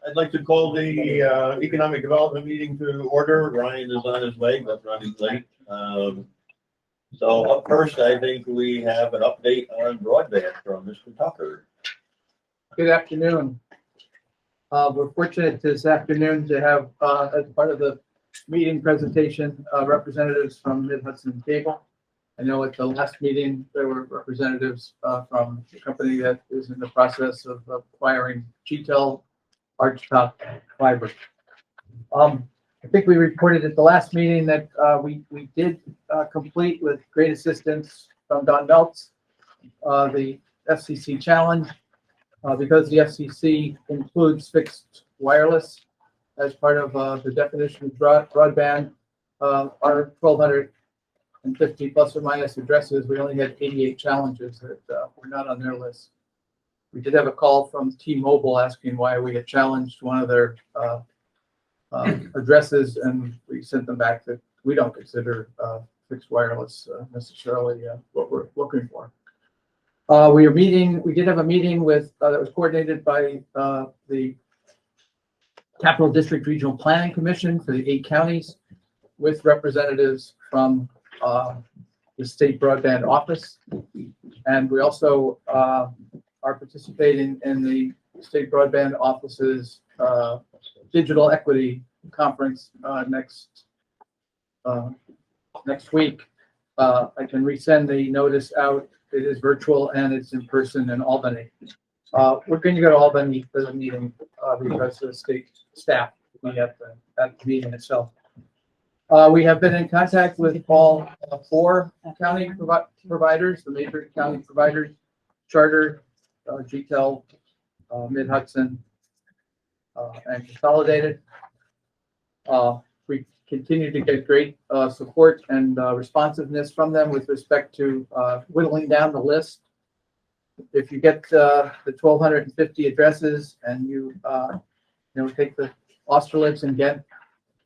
I'd like to call the economic development meeting to order. Ryan is on his way, but running late. So up first, I think we have an update on broadband from Mr. Tucker. Good afternoon. We're fortunate this afternoon to have, as part of the meeting presentation, representatives from Mid-Hudson Cable. I know at the last meeting, there were representatives from the company that is in the process of acquiring GTEL archtop fiber. I think we reported at the last meeting that we did complete with great assistance from Don Meltz the FCC challenge. Because the FCC includes fixed wireless as part of the definition of broadband, our 1,250 plus or minus addresses, we only had 88 challenges that were not on their list. We did have a call from T-Mobile asking why we had challenged one of their addresses, and we sent them back that we don't consider fixed wireless necessarily what we're looking for. We did have a meeting with that was coordinated by the Capital District Regional Planning Commission for the 8 counties with representatives from the State Broadband Office. And we also are participating in the State Broadband Office's Digital Equity Conference next week. I can resend the notice out. It is virtual and it's in person in Albany. We're going to go to Albany for the meeting because of the state staff we have at the meeting itself. We have been in contact with all 4 county providers, the major county providers, Charter, GTEL, Mid-Hudson, and Consolidated. We continue to get great support and responsiveness from them with respect to whittling down the list. If you get the 1,250 addresses and you take the Austerlitz and get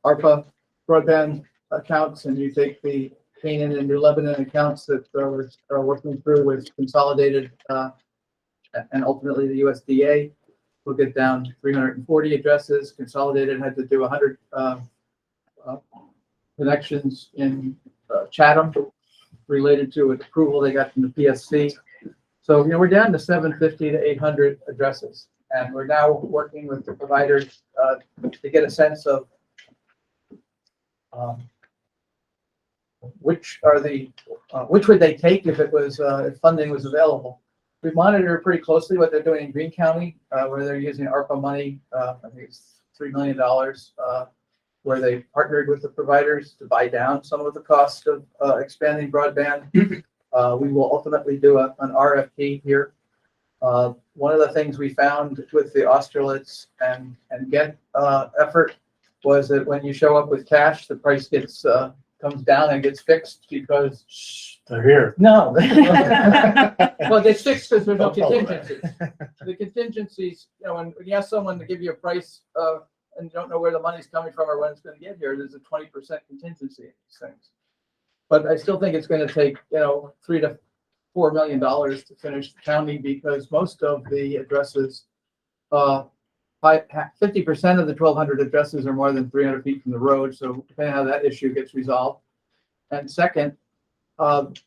ARPA broadband accounts, and you take the Canaan and New Lebanon accounts that are working through with Consolidated and ultimately the USDA, we'll get down 340 addresses. Consolidated had to do 100 connections in Chatham related to an approval they got from the PSC. So, we're down to 750 to 800 addresses, and we're now working with the providers to get a sense of which would they take if it was if funding was available. We monitor pretty closely what they're doing in Greene County, where they're using ARPA money. I think it's $3 million. Where they partnered with the providers to buy down some of the cost of expanding broadband. We will ultimately do an RFP here. One of the things we found with the Austerlitz and Ghent effort was that when you show up with cash, the price comes down and gets fixed because they're here. No. Well, it gets fixed because there's no contingencies. The contingencies, when you ask someone to give you a price and you don't know where the money's coming from or when it's going to get here, there's a 20% contingency in these things. But I still think it's going to take, $3 to $4 million to finish the county because most of the addresses, 50% of the 1,200 addresses are more than 300 feet from the road. So depending on how that issue gets resolved. And second,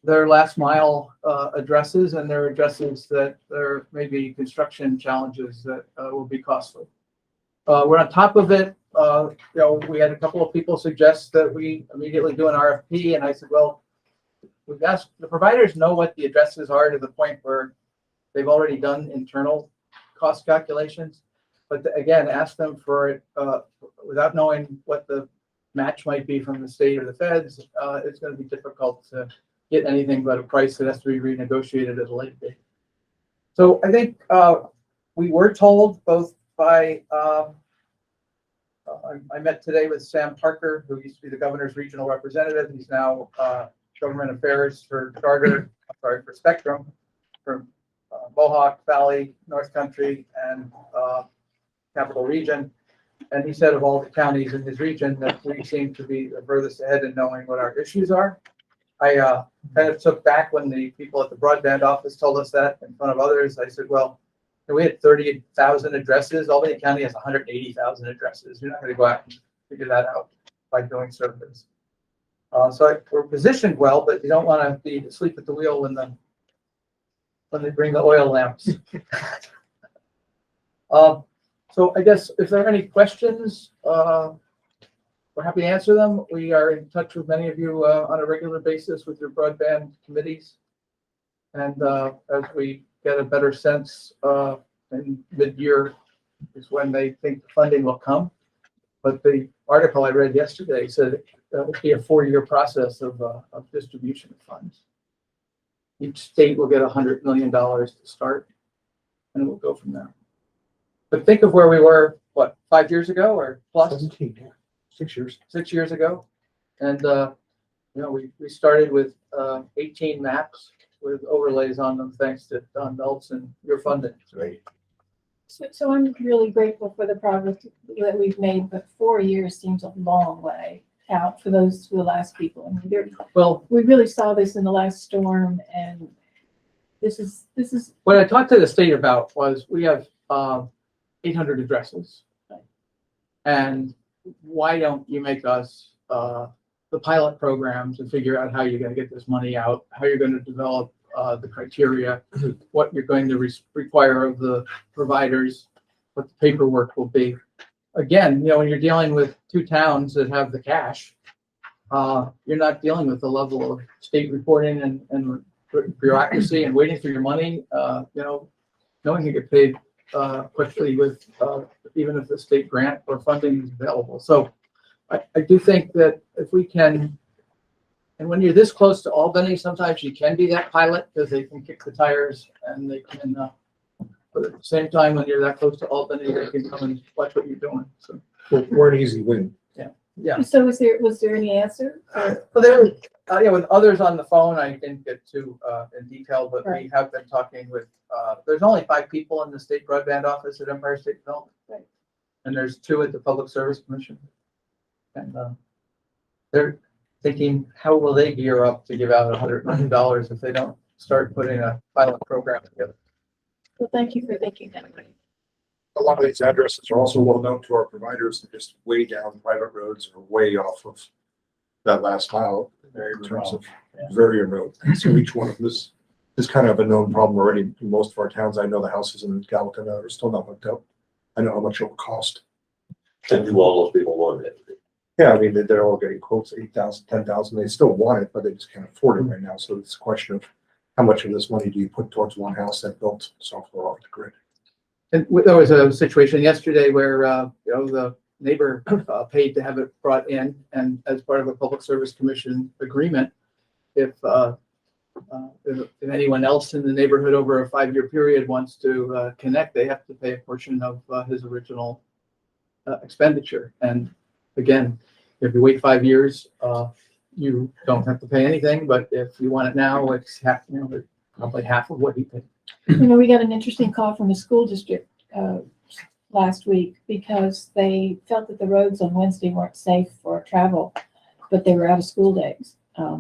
their last mile addresses and their addresses that there may be construction challenges that will be costly. We're on top of it. We had a couple of people suggest that we immediately do an RFP, and I said, well, we've asked the providers know what the addresses are to the point where they've already done internal cost calculations. But again, ask them for it without knowing what the match might be from the state or the feds. It's going to be difficult to get anything but a price that has to be renegotiated at a later date. So I think we were told both by I met today with Sam Parker, who used to be the governor's regional representative. He's now government affairs for for Spectrum, for Mohawk Valley, North Country, and Capital Region. And he said of all the counties in his region that we seem to be the furthest ahead in knowing what our issues are. I kind of took back when the people at the broadband office told us that in front of others. I said, well, we had 30,000 addresses. Albany County has 180,000 addresses. You're not going to go out and figure that out by doing surveys. So we're positioned well, but you don't want to be asleep at the wheel when they bring the oil lamps. So I guess if there are any questions, we're happy to answer them. We are in touch with many of you on a regular basis with your broadband committees. And as we get a better sense in mid-year is when they think the funding will come. But the article I read yesterday said it would be a 4-year process of distribution of funds. Each state will get $100 million to start, and we'll go from there. But think of where we were, what, 5 years ago or plus? 17, yeah. 6 years. 6 years ago. And, we started with 18 maps with overlays on them, thanks to Don Belts and your funding. Great. So I'm really grateful for the progress that we've made, but 4 years seems a long way out for those who will ask people. I mean, we really saw this in the last storm, and this is. What I talked to the state about was we have 800 addresses. And why don't you make us the pilot programs and figure out how you're going to get this money out, how you're going to develop the criteria, what you're going to require of the providers, what the paperwork will be. Again, when you're dealing with 2 towns that have the cash, you're not dealing with the level of state reporting and bureaucracy and waiting for your money. Knowing you get paid quickly with even if the state grant or funding is available. So I do think that if we can, and when you're this close to Albany, sometimes you can be that pilot because they can kick the tires and they can, but at the same time, when you're that close to Albany, they can come and watch what you're doing. So We're an easy win. yeah. So was there any answer? So there, with others on the phone, I didn't get too in detail, but we have been talking with. There's only 5 people in the state broadband office at Empire State Development, Right. And there's 2 at the Public Service Commission, and they're thinking, how will they gear up to give out $100 million if they don't start putting a pilot program together? Well, thank you for thinking that way. A lot of these addresses are also well known to our providers. They're just way down private roads or way off of that last mile in terms of very remote. So each one of them is kind of a known problem already in most of our towns. I know the houses in Gallatin are still not hooked up. I know how much it will cost. And do all those people want it? Yeah, I mean, they're all getting quotes, 8,000, 10,000. They still want it, but they just can't afford it right now. So it's a question of how much of this money do you put towards one house that built software off the grid? And there was a situation yesterday where the neighbor paid to have it brought in, and as part of a Public Service Commission agreement, if anyone else in the neighborhood over a 5-year period wants to connect, they have to pay a portion of his original expenditure. And again, if you wait 5 years, you don't have to pay anything. But if you want it now, it's probably half of what he paid. We got an interesting call from the school district last week because they felt that the roads on Wednesday weren't safe for travel, but they were out of school days.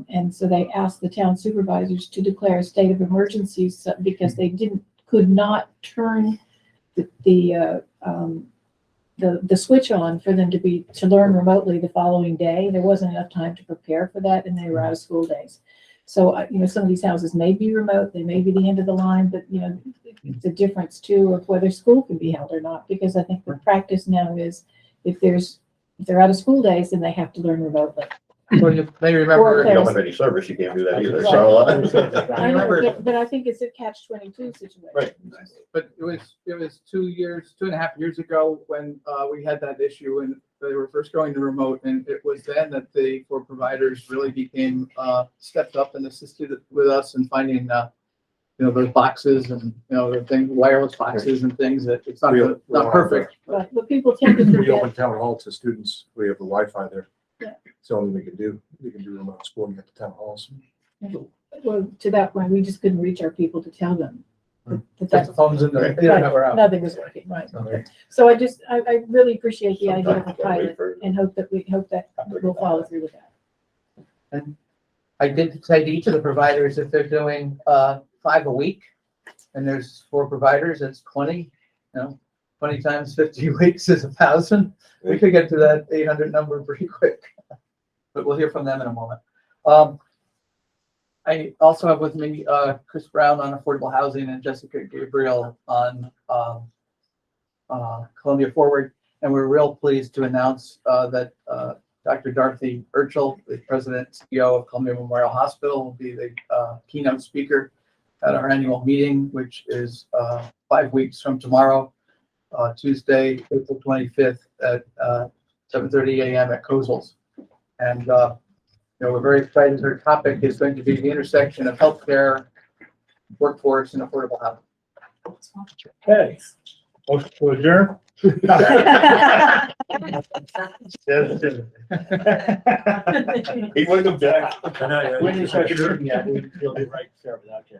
And so they asked the town supervisors to declare a state of emergency because they could not turn the switch on for them to learn remotely the following day. There wasn't enough time to prepare for that, and they were out of school days. So, some of these houses may be remote, they may be the end of the line, but, it's a difference too of whether school can be held or not, because I think the practice now is if they're out of school days, then they have to learn remotely. Well, you may remember, If you don't have any service, you can't do that either. Right. So, I know, but I think it's a catch-22 situation. Right. but it was 2.5 years ago when we had that issue and they were first going to remote, and it was then that the 4 providers really became stepped up and assisted with us in finding those boxes and the thing, wireless boxes and things that it's not perfect. But people tend to We forget. open town hall to students. We have the Wi-Fi there. Yeah. It's the only thing we can do. We can do remote schooling at the town halls. Well, to that point, we just couldn't reach our people to tell them that That's the phones in the Right. internet were out. nothing was working, right? Okay. So I really appreciate the idea of a Sometimes you gotta wait pilot for- and hope that we'll follow through with that. And I did say to each of the providers if they're doing 5 a week, and there's 4 providers, that's 20, you know, 20 times 50 weeks is 1,000. We could get to that 800 number pretty quick, but we'll hear from them in a moment. I also have with me Chris Brown on affordable housing and Jessica Gabriel on Columbia Forward, and we're real pleased to announce that Dr. Dorothy Urchel, the president and CEO of Columbia Memorial Hospital, will be the keynote speaker at our annual meeting, which is 5 weeks from tomorrow, Tuesday, April 25th at 7:30 a.m. at Kozel's. And we're very excited. Her topic is going to be the intersection of healthcare, workforce, and affordable housing. Okay. Motion to adjourn? He wouldn't object. We didn't start adjourning yet. You'll be right, Sarah, without you.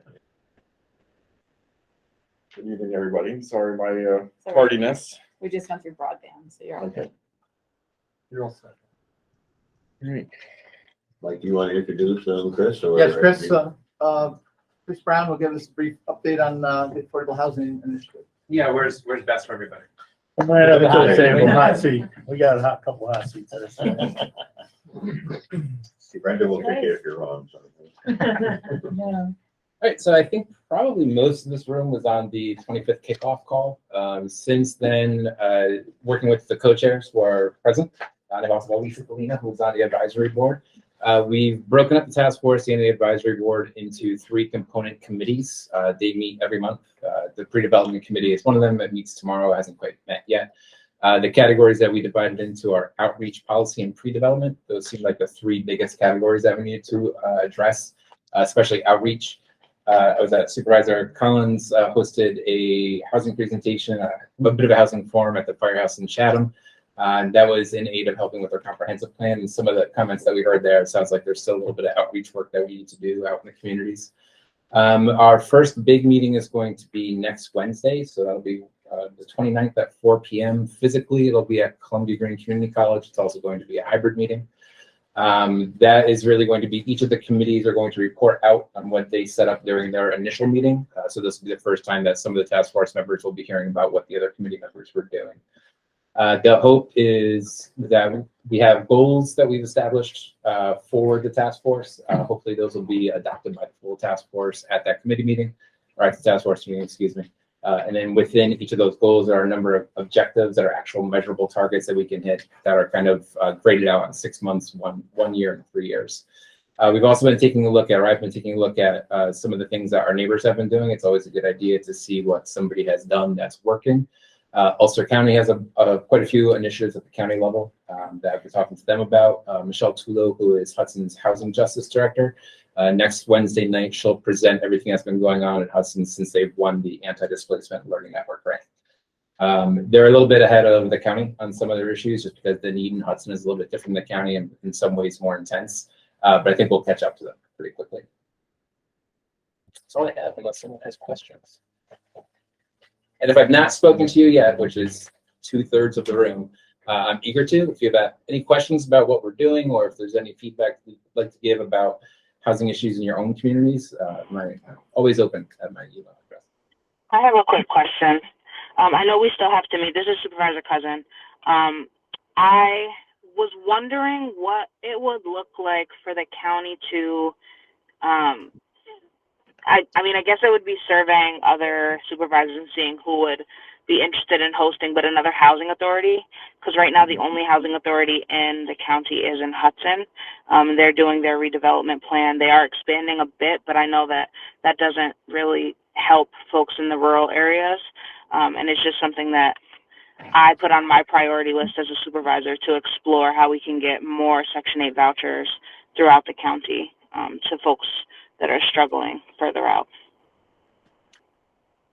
Good evening, everybody. Sorry, my tardiness. We just went through broadband, so you're okay. You're all set. Right. Like, you want to introduce Chris? Or Yes, Chris. Chris Brown will give us a brief update on the affordable housing initiative. Yeah, where's best for everybody? I'm gonna have to say a hot seat. We got a couple hot seats there. Brenda will take it if you're wrong. Yeah. All right, so I think probably most of this room was on the 25th kickoff call. Since then, working with the co-chairs who are present, and also Lisa Galina, who's on the advisory board. We've broken up the task force and the advisory board into 3 component committees. They meet every month. The pre-development committee is one of them. It meets tomorrow, hasn't quite met yet. The categories that we divided into are outreach, policy, and pre-development. Those seem like the 3 biggest categories that we need to address, especially outreach. I was at Supervisor Collins, hosted a housing presentation, a bit of a housing forum at the Firehouse in Chatham. And that was in aid of helping with our comprehensive plan. And some of the comments that we heard there, it sounds like there's still a little bit of outreach work that we need to do out in the communities. Our first big meeting is going to be next Wednesday. So that'll be the 29th at 4 p.m. Physically, it'll be at Columbia Green Community College. It's also going to be a hybrid meeting. That is really going to be, each of the committees are going to report out on what they set up during their initial meeting. So this will be the first time that some of the task force members will be hearing about what the other committee members were doing. The hope is that we have goals that we've established for the task force. Hopefully those will be adopted by the full task force at that committee meeting, or at the task force meeting, excuse me. And then within each of those goals, there are a number of objectives that are actual measurable targets that we can hit that are kind of graded out on 6 months, 1 year, and 3 years. We've also been taking a look at, or I've been taking a look at some of the things that our neighbors have been doing. It's always a good idea to see what somebody has done that's working. Ulster County has quite a few initiatives at the county level that I've been talking to them about. Michelle Tulo, who is Hudson's Housing Justice Director, next Wednesday night, she'll present everything that's been going on at Hudson since they've won the Anti-Displacement Learning Network grant. They're a little bit ahead of the county on some of their issues, just because the need in Hudson is a little bit different than the county and in some ways more intense. But I think we'll catch up to them pretty quickly. That's all I have, unless someone has questions. And if I've not spoken to you yet, which is 2/3 of the room, I'm eager to. If you have any questions about what we're doing, or if there's any feedback you'd like to give about housing issues in your own communities, I'm always open at my email address. I have a quick question. I know we still have to meet. This is Supervisor Cousin. I was wondering what it would look like for the county to I mean, I guess I would be surveying other supervisors and seeing who would be interested in hosting, but another housing authority, because right now the only housing authority in the county is in Hudson. They're doing their redevelopment plan. They are expanding a bit, but I know that that doesn't really help folks in the rural areas. And it's just something that I put on my priority list as a supervisor to explore how we can get more Section 8 vouchers throughout the county to folks that are struggling further out.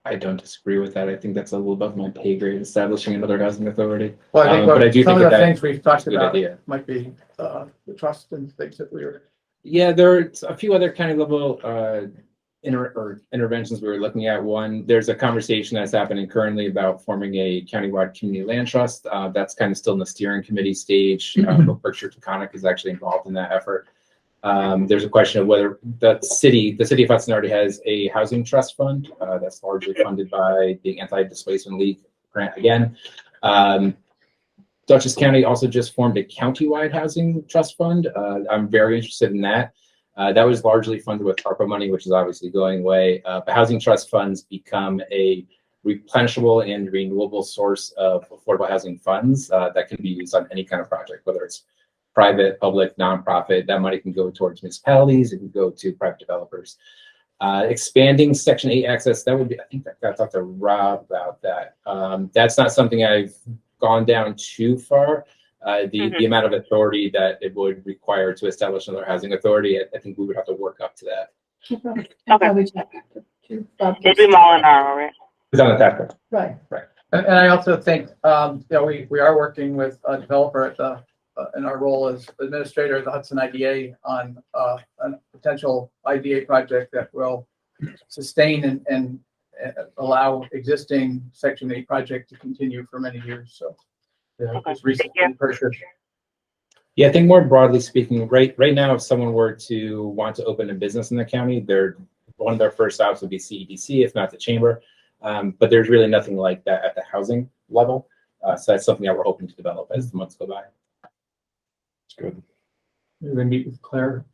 I don't disagree with that. I think that's a little above my pay grade, establishing another housing authority. Well, I think but I do some think of the that things we've talked a good about idea. might be the trust and things that we were. Yeah, there are a few other county level interventions we were looking at. One, there's a conversation that's happening currently about forming a countywide community land trust. That's kind of still in the steering committee stage. Berkshire Taconic is actually involved in that effort. There's a question of whether the city of Hudson already has a housing trust fund that's largely funded by the Anti-Displacement League grant again. Dutchess County also just formed a countywide housing trust fund. I'm very interested in that. That was largely funded with ARPA money, which is obviously going away. But housing trust funds become a replenishable and renewable source of affordable housing funds that can be used on any kind of project, whether it's private, public, nonprofit. That money can go towards municipalities. It can go to private developers. Expanding Section 8 access, that would be, I think I got to talk to Rob about that. That's not something I've gone down too far. The amount of authority that it would require to establish another housing authority, I think we would have to work up to that. It'd be Molinaro, right? It's on the tap. Right. And I also think, we are working with a developer at the, in our role as administrator of the Hudson IDA on a potential IDA project that will sustain and allow existing Section 8 project to continue for many years. So it's recently purchased. Yeah, I think more broadly speaking, right now, if someone were to want to open a business in the county, one of their first stops would be CEDC, if not the chamber. But there's really nothing like that at the housing level. So that's something that we're hoping to develop as the months go by. It's good. We're going to meet with Claire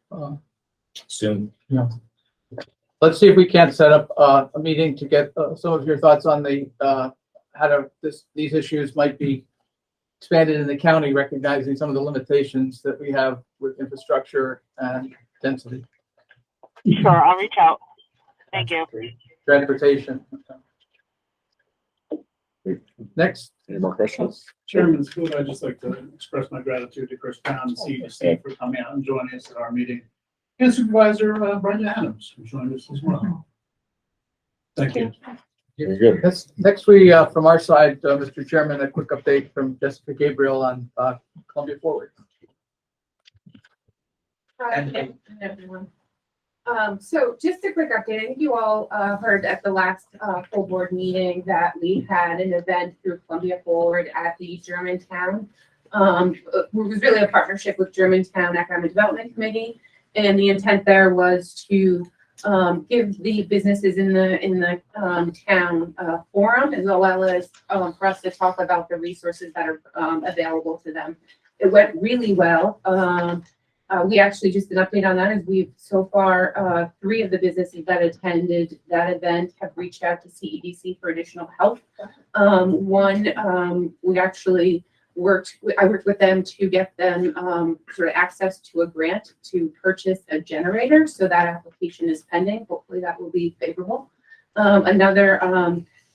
Soon. Yeah. Let's see if we can't set up a meeting to get some of your thoughts on the how these issues might be expanded in the county, recognizing some of the limitations that we have with infrastructure and density. Sure, I'll reach out. Thank you. Transportation. Next. Any more questions? Chairman School, I'd just like to express my gratitude to Chris Pound and CDC for coming out and joining us at our meeting. And Supervisor Brenda Adams, who joined us as well. Thank you. Very good. Next, we, from our side, Mr. Chairman, a quick update from Jessica Gabriel on Columbia Forward. Hi, everyone. So just a quick update. I think you all heard at the last full board meeting that we had an event through Columbia Forward at the Germantown. It was really a partnership with Germantown Economic Development Committee, and the intent there was to give the businesses in the town forum, as well as for us to talk about the resources that are available to them. It went really well. We actually just an update on that is we've so far 3 of the businesses that attended that event have reached out to CEDC for additional help. One we actually I worked with them to get them sort of access to a grant to purchase a generator. So that application is pending. Hopefully that will be favorable. Another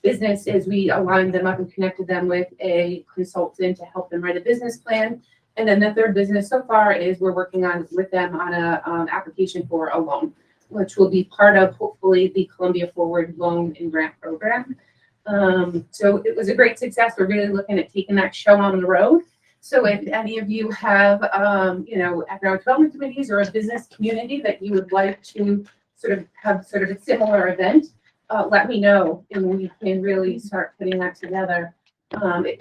business is we aligned them up and connected them with a consultant to help them write a business plan. And then the third business so far is we're working with them on a application for a loan, which will be part of hopefully the Columbia Forward Loan and Grant Program. So it was a great success. We're really looking at taking that show on the road. So if any of you have, economic development committees or a business community that you would like to have a similar event, let me know and we can really start putting that together. I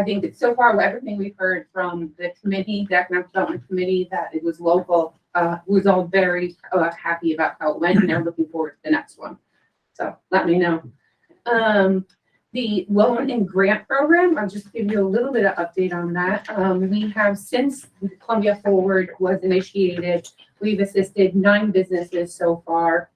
think that so far everything we've heard from the committee, the economic development committee, that it was local, was all very happy about how it went, and they're looking forward to the next one. So let me know. The loan and grant program, I'll just give you a little bit of update on that. We have, since Columbia Forward was initiated, we've assisted 9 businesses so far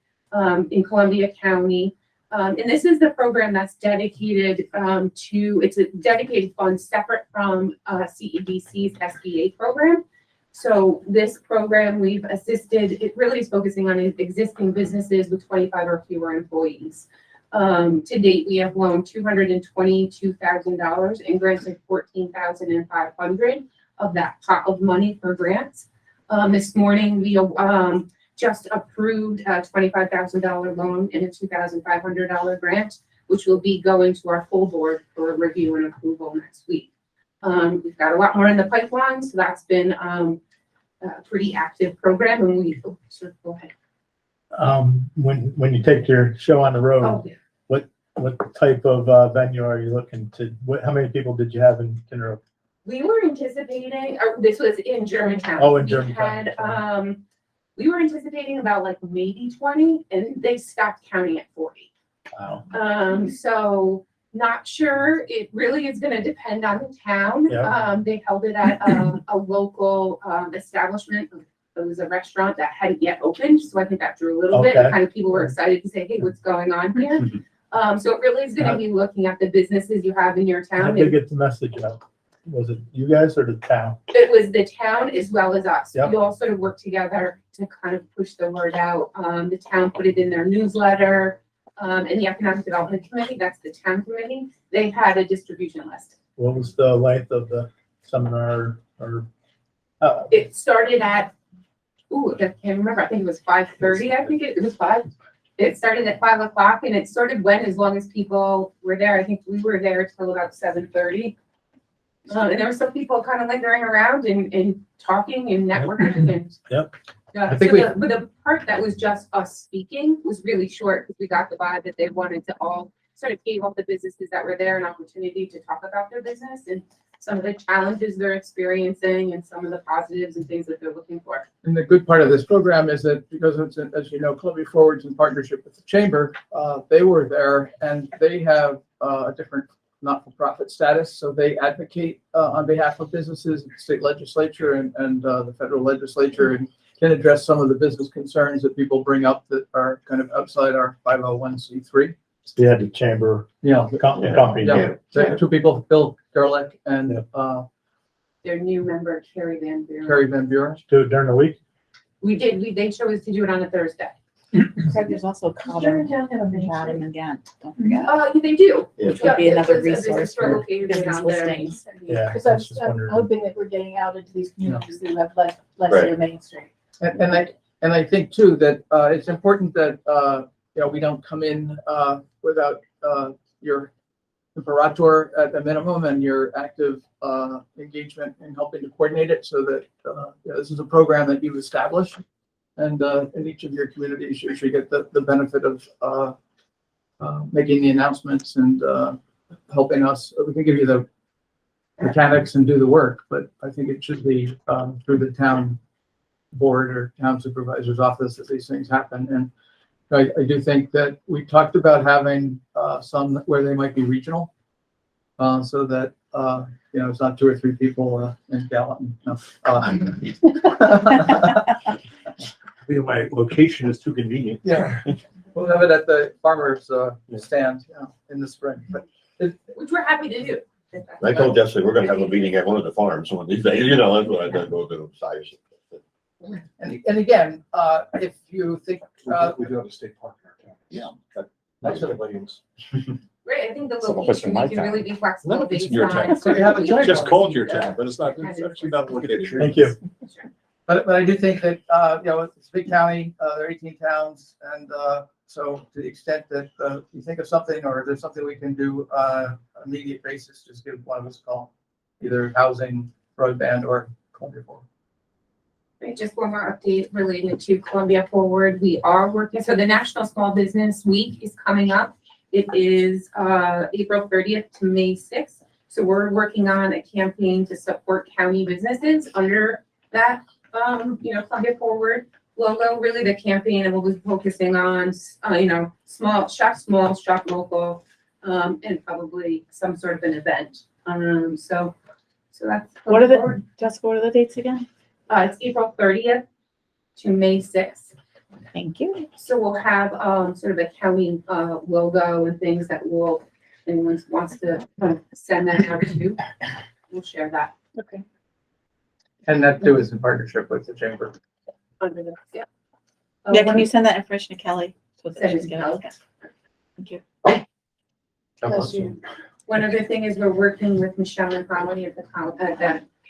in Columbia County. And this is the program that's dedicated it's a dedicated fund separate from CEDC's SBA program. So this program we've assisted, it really is focusing on existing businesses with 25 or fewer employees. To date, we have loaned $222,000 and granted $14,500 of that pot of money for grants. This morning, we just approved a $25,000 loan and a $2,500 grant, which will be going to our full board for review and approval next week. We've got a lot more in the pipeline, so that's been a pretty active program, and we go ahead. When you take your show on the road, Oh, yeah. what type of venue are you looking to? How many people did you have in Kinroad? We were anticipating, or this was in Germantown. Oh, in We Germantown. had, we were anticipating about like maybe 20 and they stopped counting at 40. Wow. So not sure. It really is gonna depend on the town. Yeah. They held it at a local establishment. It was a restaurant that hadn't yet opened, so I think that drew a little bit. Okay. Kind of people were excited to say, hey, what's going on here? So it really is gonna be looking at the businesses you have in your How town. did they get the message out? Was it you guys or the town? It was the town as well as us. Yep. We all sort of worked together to kind of push the word out. The town put it in their newsletter. And the Economic Development Committee, that's the town committee, they had a distribution list. What was the length of the seminar or? It started at, I can't remember, I think it was 5:30, I think it was 5. It started at 5 o'clock and it sort of went as long as people were there. I think we were there till about 7:30. And there were some people kind of lingering around and talking and networking and. Yep. Yeah, I think but the part that was just us speaking was really short because we got the vibe that they wanted to all sort of gave all the businesses that were there an opportunity to talk about their business and some of the challenges they're experiencing and some of the positives and things that they're looking for. And the good part of this program is that because it's, as you know, Columbia Forward's in partnership with the Chamber, they were there and they have a different not-for-profit status. So they advocate on behalf of businesses, the state legislature and the federal legislature, and can address some of the business concerns that people bring up that are kind of outside our 501c3. You had the chamber. Yeah. Company. Yeah. So two people, Bill Gerlich and Their new member, Carrie Van Buren. Carrie Van Buren. Do it during the week? They chose to do it on a Thursday. Craig, there's also Cobham again, don't forget. They do. Which would be another It's a business resource for for located business around there. listings. Yeah. Because I was just I'm wondering. hoping that we're getting out into these communities who have less Right. near Main Street. And I think too that it's important that we don't come in without your imperator at the minimum and your active engagement in helping to coordinate it so that this is a program that you've established. And in each of your communities, you should get the benefit of making the announcements and helping us. We can give you the mechanics and do the work, but I think it should be through the town board or town supervisor's office that these things happen. And I do think that we talked about having some where they might be regional, so that it's not 2 or 3 people in Gallatin. No. My location is too convenient. Yeah, we'll have it at the farmer's stand in the spring. But Which we're happy to do. I told Jesse, we're gonna have a meeting at one of the farms one of these days, that's what I done, go to the size. and again, if you think We do have a state park in our town. Yeah. That's what Williams. Right, I think the Some of us location, in my we can really town. be flexible No, it's based your on. town. So you have a choice. Just called your town, but it's actually not located. Thank you. But I do think that, it's a big county, there are 18 towns, and so to the extent that you think of something or there's something we can do on an immediate basis, just give one of us a call, either housing, broadband, or Columbia Forward. Right, just one more update related to Columbia Forward. We are working, so the National Small Business Week is coming up. It is April 30th to May 6th. So we're working on a campaign to support county businesses under that, Columbia Forward logo. Really, the campaign will be focusing on, small, shop local, and probably some sort of an event. So that's. What are Forward. Jessica, what are the dates again? It's April 30th to May 6th. Thank you. So we'll have sort of a county logo and things that will, anyone wants to kind of send that out to, we'll share that. Okay. And that too is in partnership with the chamber. Under the, yeah. Yeah, can you send that information to Kelly? So that Send it she's to gonna Kelly. look at it. Thank you. Bless you. One other thing is we're working with Michelle and Holly at the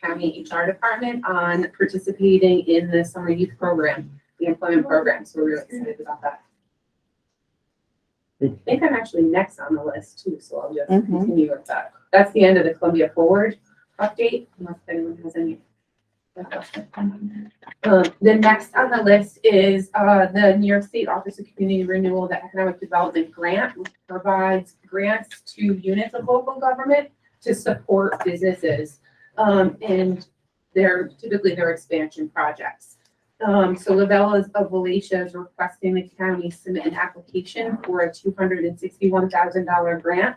county HR department on participating in the summer youth program, the employment program. So we're really excited about that. I think I'm actually next on the list too, so I'll just Mhm. continue with that. That's the end of the Columbia Forward update, unless anyone has any. The next on the list is the New York State Office of Community Renewal, the Economic Development Grant, which provides grants to units of local government to support businesses. And they're typically their expansion projects. So Labella's of Valencia is requesting the county submit an application for a $261,000 grant.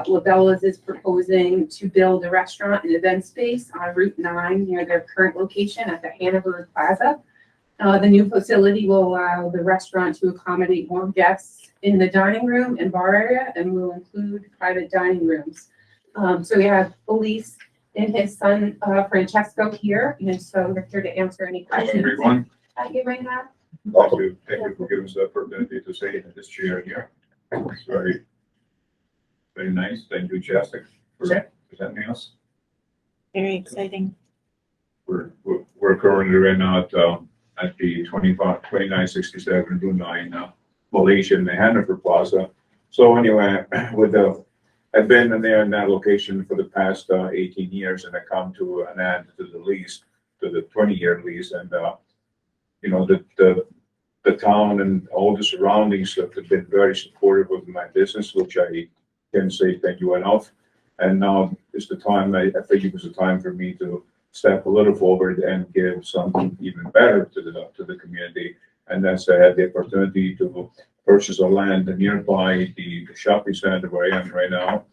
Labella's is proposing to build a restaurant and event space on Route 9 near their current location at the Hanover Plaza. The new facility will allow the restaurant to accommodate more guests in the dining room and bar area and will include private dining rooms. So we have Elise and his son, Francesco here, and so they're here to answer any Hello, questions everyone. that you might have. Thank you for giving us the opportunity to say in this chair here. It's very, very nice. Thank you, Jessica, for presenting us. Very exciting. We're currently right now at the 2967 Route 9 Malaysia in the Hanover Plaza. So anyway, I've been in there in that location for the past 18 years, and I come to an end to the lease, to the 20-year lease, and you know, the town and all the surroundings have been very supportive of my business, which I can say thank you enough. And now is the time, I think it was the time for me to step a little forward and give something even better to the community. And that's, I had the opportunity to purchase a land nearby the shopping center where I am right now.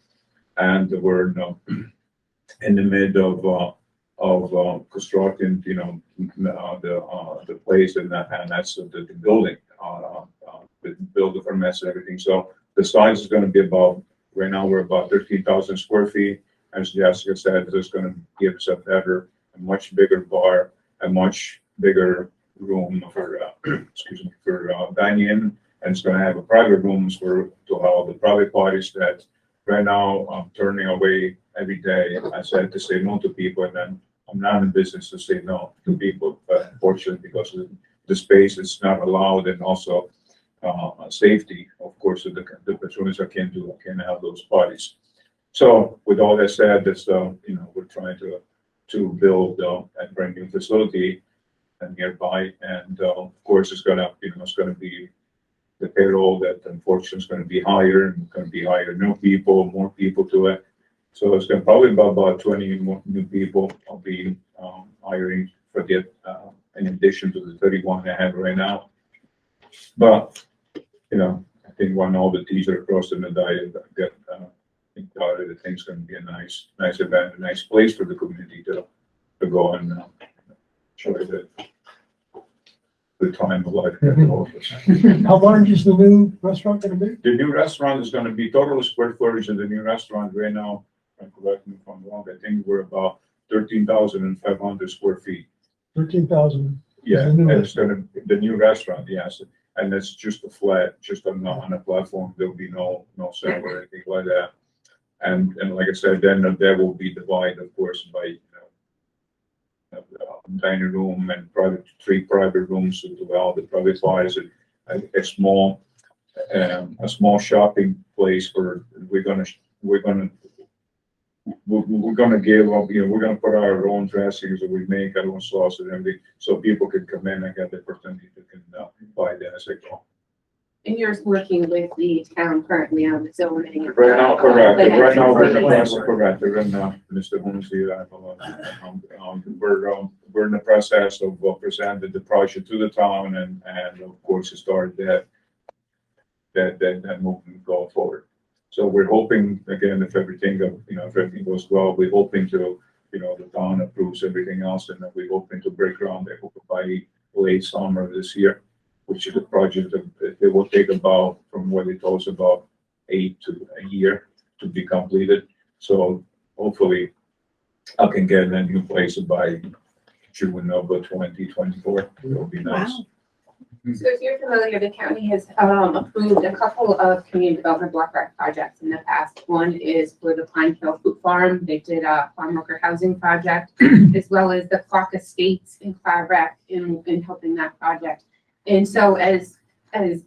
And we're in the mid of constructing, you know, the place, and that's the building, the build the furnace and everything. So the size is going to be about, right now we're about 13,000 square feet. As Jessica said, it's going to give us a much bigger bar, a much bigger room for, for dining in, and it's going to have a private rooms to allow the private parties that right now I'm turning away every day. I said to say no to people, and then I'm not in business to say no to people, but unfortunately, because of the space, it's not allowed, and also safety, of course, the patrons I can't have those parties. So with all that said, that's you know, we're trying to build a brand new facility and nearby, and of course it's gonna be the payroll that unfortunately is going to be higher, and going to be higher new people, more people to it. So it's going to probably be about 20 more new people I'll be hiring for the in addition to the 31 I have right now. But you know, I think when all the T's are crossed and the I think the thing's going to be a nice event, a nice place for the community to go and enjoy the time of life. How large is the new restaurant gonna be? The new restaurant is gonna be total square footage of the new restaurant right now, and correct me if I'm wrong, I think we're about 13,500 square feet. 13,000. Yeah, The new and it's gonna, the new restaurant, yes, and it's just a flat, just on a platform, there'll be no cell or anything like that. And like I said, then there will be divided, of course, by, you know, dining room and three private rooms to allow the private parties, a small shopping place where we're gonna give up, you know, we're gonna put our own dressings that we make, our own sauce and everything, so people can come in and get the opportunity to buy that as they go. And you're working with the town currently on the zoning. Right now, correct. Right now, we're in the process, correct. Right now, Mr. Holmesy, we're in the process of presenting the project to the town, and of course, to start that movement going forward. So we're hoping, again, if everything goes well, we're hoping to, you know, the town approves everything else, and we're hoping to break ground by late summer this year, which is a project that it will take about, from what it tells, about 8 to a year to be completed. So hopefully I can get a new place by June of 2024. It'll be nice. Wow. So if you're familiar, the county has approved a couple of community development block grant projects in the past. One is for the Pine Hill Food Farm. They did a farm worker housing project, as well as the Clock Estates in Cloud Rec in helping that project. And so as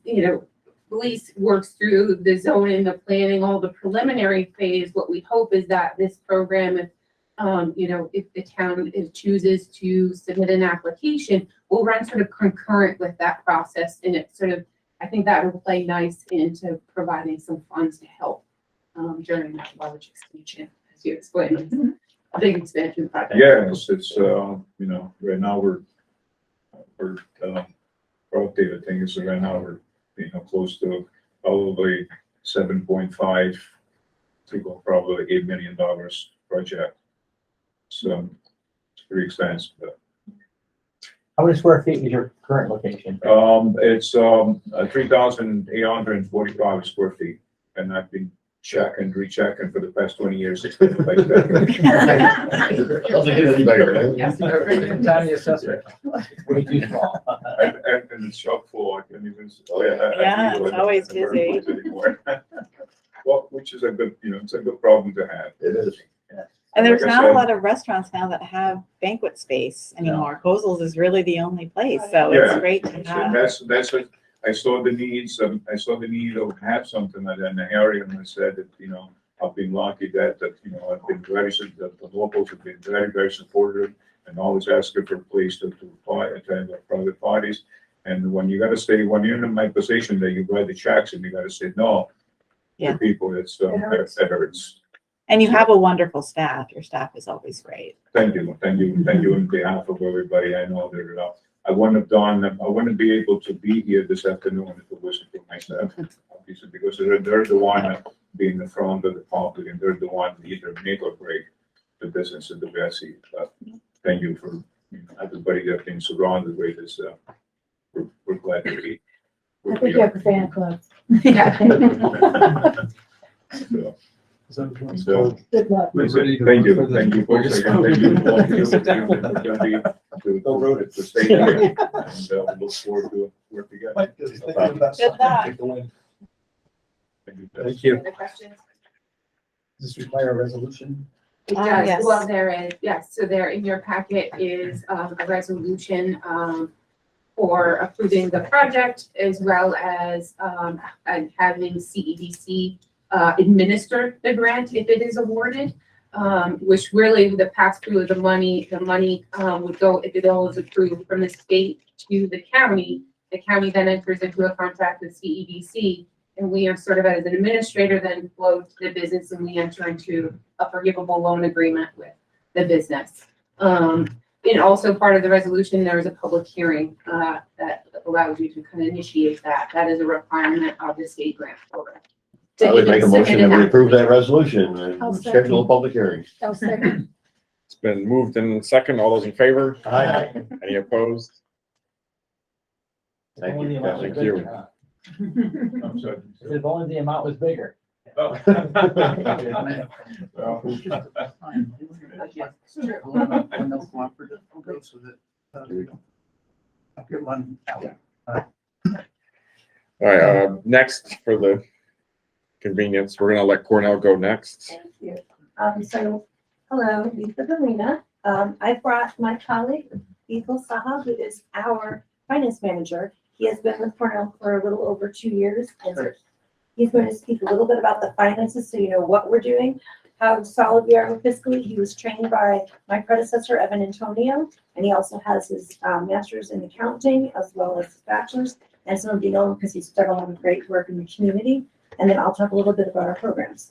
you know, police works through the zoning, the planning, all the preliminary phase, what we hope is that this program, if the town chooses to submit an application, will run sort of concurrent with that process. And it sort of, I think that will play nice into providing some funds to help during that large expansion, as you explained. big expansion project. Yes, it's, right now we're updated things, so right now we're, close to probably 7.5 to go probably $8 million project. So it's pretty expensive, but, How many square feet is your current location? it's, 3,845 square feet, and I've been checking, rechecking for the past 20 years. It's been like that. Doesn't get any bigger, right? Yes. County assessor. Way too small. And it's shop full, I can't even. Yeah, it's always busy. Anymore. Well, which is a good, it's a good problem to have. It is. And there's Like I not a said- lot of restaurants now that have banquet space anymore. Kozel's is really the only place, so Yeah. it's great to So have. that's what, I saw the needs, I saw the need of have something like that in the area, and I said that, I've been lucky that, I've been very, the locals have been very, very supportive and always asking for a place to attend private parties. And when you gotta stay, when you're in my position that you write the checks and you gotta say no Yeah. to people, it hurts. And you have a wonderful staff. Your staff is always great. Thank you on behalf of everybody. I know that, I wouldn't be able to be here this afternoon if it wasn't for my staff, obviously, because they're the one being the front of the public, and they're the one either make or break the business of the Bessie. But thank you for, everybody that been surrounded with this, we're glad to be. I think you have a fan club. Yeah. So, Good luck. thank you, folks. Again, thank you all for to stay here, and we look forward to work together. Good luck. Thank you. Other questions? Does this require a resolution? It does. Yes. Well, there is, yes, so there in your packet is a resolution for approving the project as well as and having CEDC administer the grant if it is awarded, which really the pass through of the money would go, if it all is approved, from the state to the county. The county then enters into a contract with CEDC, and we are sort of as an administrator then flow to the business, and we enter into a forgivable loan agreement with the business. And also part of the resolution, there is a public hearing that allows you to kind of initiate that. That is a requirement of the state grant program. I would make a motion that we approve that resolution I'll and second. schedule a public hearing. I'll second. It's been moved in second. All those in favor? Aye. Any opposed? Thank Only the you. amount was Thank bigger, you. huh? I'm sorry. If only the amount was bigger. Oh. All right, next for the convenience, we're gonna let Cornell go next. Thank you. Hello, Lisa Belina. I brought my colleague, Ethel Saha, who is our finance manager. He has been with Cornell for a little over 2 years. And so he's going to speak a little bit about the finances so you know what we're doing, how solid we are fiscally. He was trained by my predecessor, Evan Antonio, and he also has his master's in accounting as well as his bachelor's. And some of you know him because he's done a lot of great work in the community. And then I'll talk a little bit about our programs.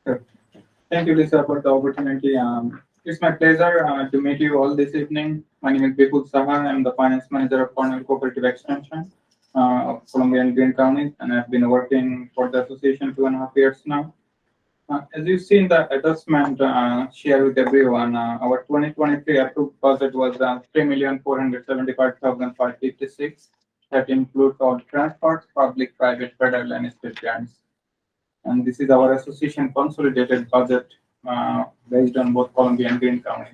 Thank you, Lisa, for the opportunity. It's my pleasure to meet you all this evening. My name is Bipul Saha. I'm the finance manager of Cornell Cooperative Extension of Columbia and Greene County, and I've been working for the association 2.5 years now. As you've seen the adjustment shared with everyone, our 2023 approved budget was 3,475,556. That includes all transports, public, private, federal, and state grants. And this is our association consolidated budget based on both Columbia and Greene County.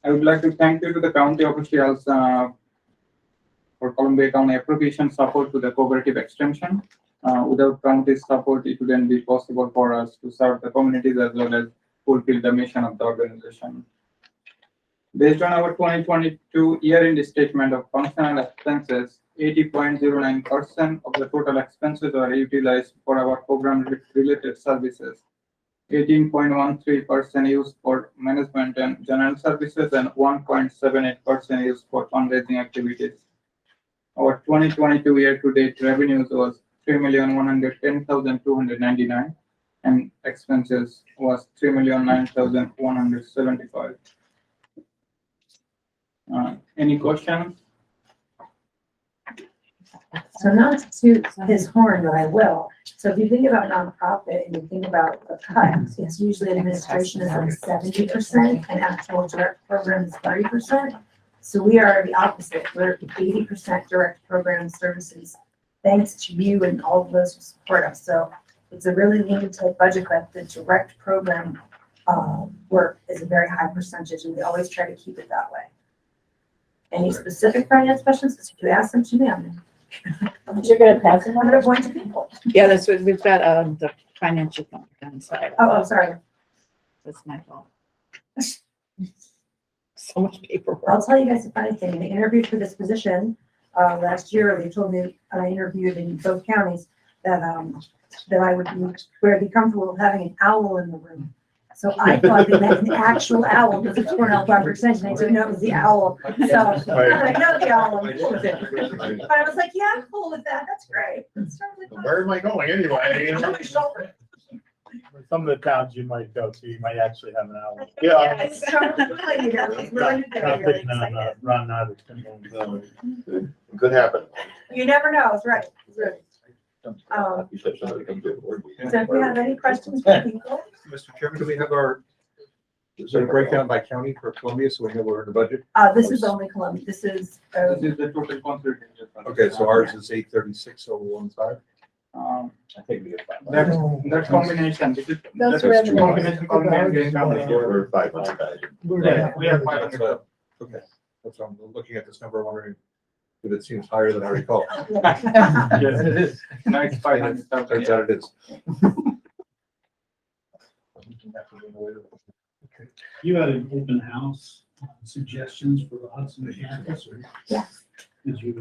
I would like to thank you to the county officials for Columbia County appropriation support to the cooperative extension. Without county's support, it wouldn't be possible for us to serve the communities as well as fulfill the mission of the organization. Based on our 2022 year-end statement of functional expenses, 80.09% of the total expenses are utilized for our program-related services. 18.13% used for management and general services, and 1.78% used for fundraising activities. Our 2022 year-to-date revenues was 3,110,299. and expenses was 3,09,175. Any questions? So not to toot his horn, but I will. So if you think about nonprofit and you think about the cuts, it's usually administration is like 70% and actual direct program is 30%. So we are the opposite. We're 80% direct program services, thanks to you and all of those who support us. So it's a really lean tight budget, but the direct program work is a very high percentage, and we always try to keep it that way. Any specific finance questions? Because if you ask them to me, You're gonna pass them I'm on? gonna point to people. Yeah, that's what, we've got, the financial fund side. Oh, I'm sorry. That's my fault. So much paperwork. I'll tell you guys a funny thing. In the interview for this position, last year, they told me, I interviewed in both counties, that I would be comfortable with having an owl in the room. So I thought they meant an actual owl, because it's Cornell Barber Extension. I didn't know it was the owl. So I know the owl. I'm cool with it. But I was like, yeah, I'm cool with that. That's great. That's totally fine. Where am I going anyway? Some of the towns you might go to, you might actually have an owl. Yeah. It's totally fine, you know, it's really Not good. picking on, Ron either. Could happen. You never know. It's right. It's right. You said somebody come to the board meeting. So if you have any questions for people, Mr. Chairman, do we have our, is there a breakdown by county for Columbia, so we know we're in the budget? this is only Columbia. This is, This is the total consolidation. Okay, so ours is 836,015. I think we have five. That's combination. This is That's that's revenue. combination of main We're 500,000. We have 500. Okay, that's why I'm looking at this number, wondering if it seems higher than I recall. Yes, it is. No, it's 500. Turns out it is. You had an open house suggestions for the Hudson campus, or? Yeah. Did you,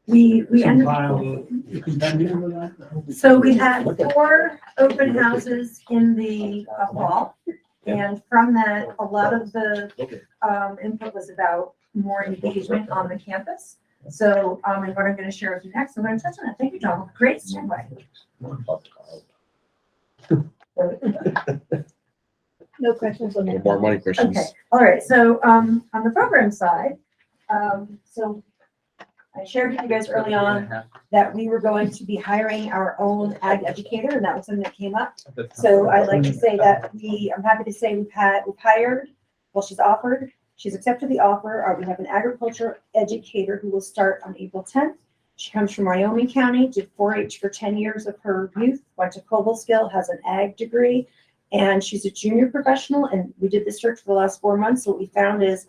we ended. compile the compendium of that? So we had 4 open houses in the fall. And from that, a lot of the input was about more engagement on the campus. So and what I'm going to share with you next, I'm going to touch on it. Thank you, John. Great segue. No questions on No that. more money questions. Okay, all right. So on the program side, so I shared with you guys early on that we were going to be hiring our own ag educator, and that was something that came up. So I'd like to say that I'm happy to say we've hired, well, she's accepted the offer. We have an agriculture educator who will start on April 10th. She comes from Wyoming County, did 4-H for 10 years of her youth, went to Cobleskill, has an ag degree, and she's a junior professional. And we did this search for the last 4 months. So what we found is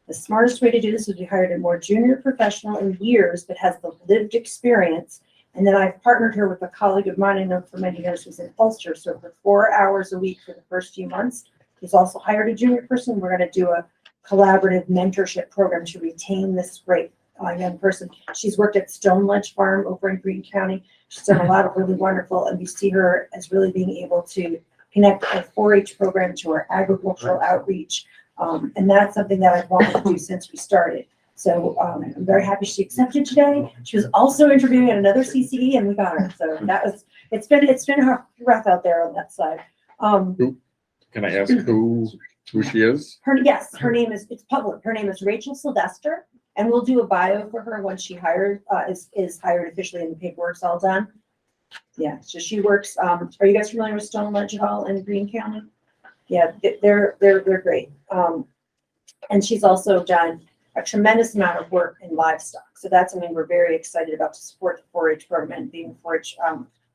the smartest way to do this is we hired a more junior professional in years, but has the lived experience. And then I've partnered her with a colleague of mine I know for many years who's in Ulster. So for 4 hours a week for the first few months, he's also hired a junior person. We're going to do a collaborative mentorship program to retain this great young person. She's worked at Stone Ledge Farm over in Greene County. She's done a lot of really wonderful, and we see her as really being able to connect a 4-H program to our agricultural outreach. And that's something that I've wanted to do since we started. So I'm very happy she accepted today. She was also interviewing at another CCE, and we got her. So it's been rough out there on that side. Can I ask who she is? Her name is, it's public. Her name is Rachel Sylvester, and we'll do a bio for her once she is hired officially and the paperwork's all done. Yeah, so she works, are you guys familiar with Stone Ledge Hall in Greene County? Yeah, they're great. And she's also done a tremendous amount of work in livestock. So that's something we're very excited about to support the 4-H program and being 4-H,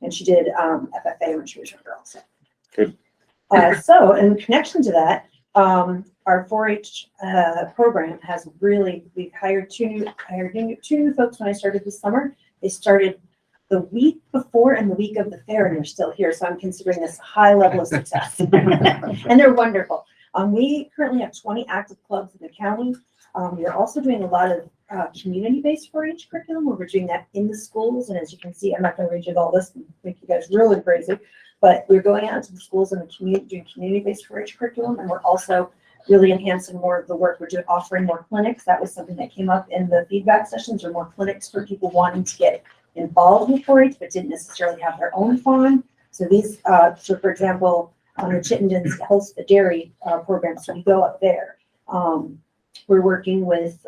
and she did FFA when she was a girl. So. Good. So in connection to that, our 4-H program has really, we've hired two new folks when I started this summer. They started the week before and the week of the fair, and they're still here. So I'm considering this a high level of success. And they're wonderful. We currently have 20 active clubs in the county. We're also doing a lot of community-based 4-H curriculum where we're doing that in the schools. And as you can see, I'm not going to read you all this and make you guys really crazy, but we're going out to the schools and the community, doing community-based 4-H curriculum. And we're also really enhancing more of the work we're doing, offering more clinics. That was something that came up in the feedback sessions, or more clinics for people wanting to get involved with 4-H, but didn't necessarily have their own farm. So these, so for example, the Chittendens host the dairy program, so we go up there. We're working with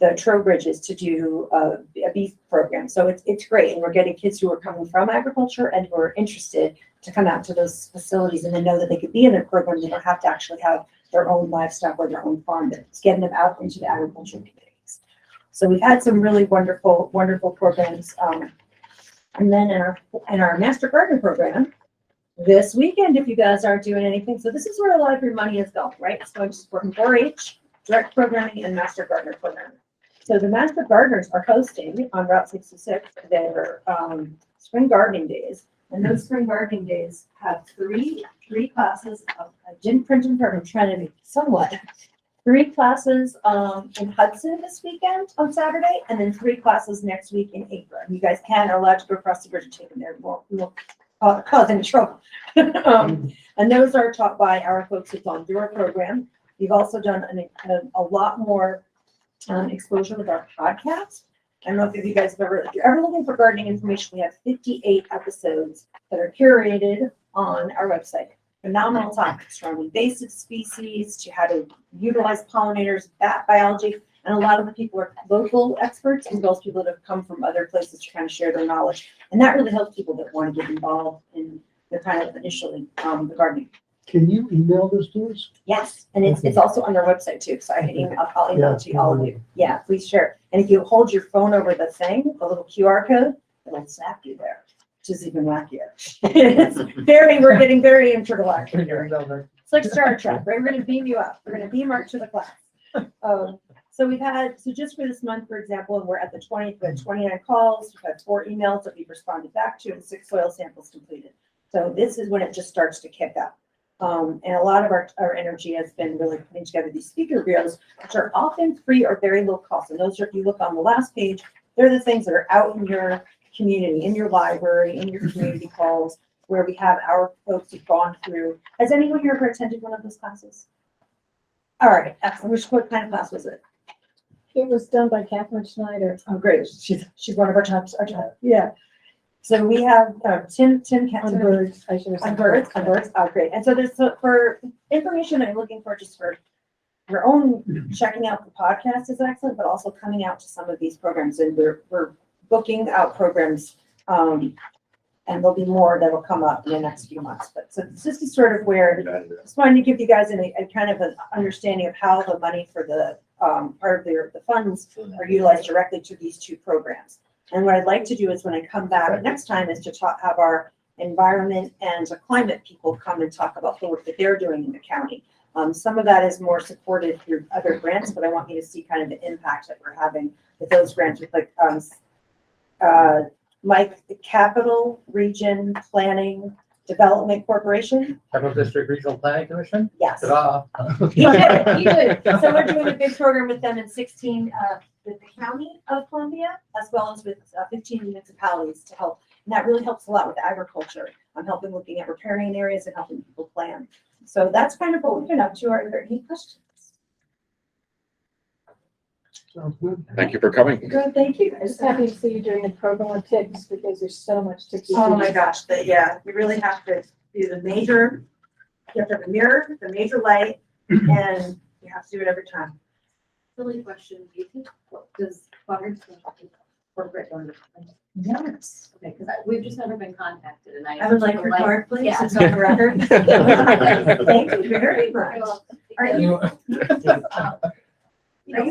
the Trowbridges to do a beef program. So it's great. And we're getting kids who are coming from agriculture and who are interested to come out to those facilities and then know that they could be in a program. They don't have to actually have their own livestock or their own farm, but it's getting them out into the agriculture communities. So we've had some really wonderful, wonderful programs. And then in our Master Gardener program, this weekend, if you guys aren't doing anything, so this is where a lot of your money is going, right? It's going to support 4-H, direct programming, and Master Gardener program. So the Master Gardeners are hosting on Route 66 their spring gardening days. And those spring gardening days have three classes of, I didn't print them for, I'm trying to make somewhat. 3 classes in Hudson this weekend on Saturday, and then 3 classes next week in April. You guys are allowed to go across the bridge and take them there. We won't cause any trouble. And those are taught by our folks who've gone through our program. We've also done a lot more exposure with our podcast. I don't know if you guys if you're ever looking for gardening information, we have 58 episodes that are curated on our website. Phenomenal topics from invasive species to how to utilize pollinators, bat biology, and a lot of the people are local experts and those people that have come from other places to kind of share their knowledge. And that really helps people that want to get involved in the kind of initially the gardening. Can you email this to us? Yes, and it's also on their website too, so I'll email it to all of you. Yeah, please share. And if you hold your phone over the thing, the little QR code, it'll snap you there, which is even wackier. We're getting very intergalactic here. It's like Star Trek, right? We're gonna beam you up. We're gonna beam Mark to the class. So just for this month, for example, and we're at the 20th, we had 29 calls, we've had 4 emails that we've responded back to, and 6 soil samples completed. So this is when it just starts to kick up. And a lot of our energy has been really putting together these speaker videos, which are often free or very low cost. And those are, if you look on the last page, they're the things that are out in your community, in your library, in your community calls, where we have our folks who've gone through. Has anyone here ever attended one of those classes? All right, excellent. What kind of class was it? It was done by Catherine Schneider. Oh, great. She's one of our top. Yeah. So we have Tim On birds, I should have said. on birds. Oh, great. And so for information I'm looking for just for your own checking out the podcast is excellent, but also coming out to some of these programs. And we're booking out programs, and there'll be more that'll come up in the next few months. But so this is sort of where just wanted to give you guys a kind of an understanding of how the money for the part of the funds are utilized directly to these 2 programs. And what I'd like to do is when I come back next time is to have our environment and climate people come and talk about the work that they're doing in the county. Some of that is more supported through other grants, but I want you to see kind of the impact that we're having with those grants with Mike, the Capital Region Planning Development Corporation. Capital District Regional Planning Commission? Yes. Ta-da. You did. So we're doing a big program with them in 16, with the county of Columbia, as well as with 15 municipalities to help. And that really helps a lot with agriculture. I'm helping looking at riparian areas and helping people plan. So that's kind of what we've been up to. Are there any questions? Sounds good. Thank you for coming. Good, thank you. I'm just happy to see you doing the program on ticks because there's so much tick. Oh my gosh, yeah, you really have to do the major, you have to have the mirror, the major light, and you have to do it every time. Silly question, do you think, does butter corporate donor? Yes. Okay, because we've just never been contacted and I would like your card, please. Yeah. It's on the record. Thank you very much. Are you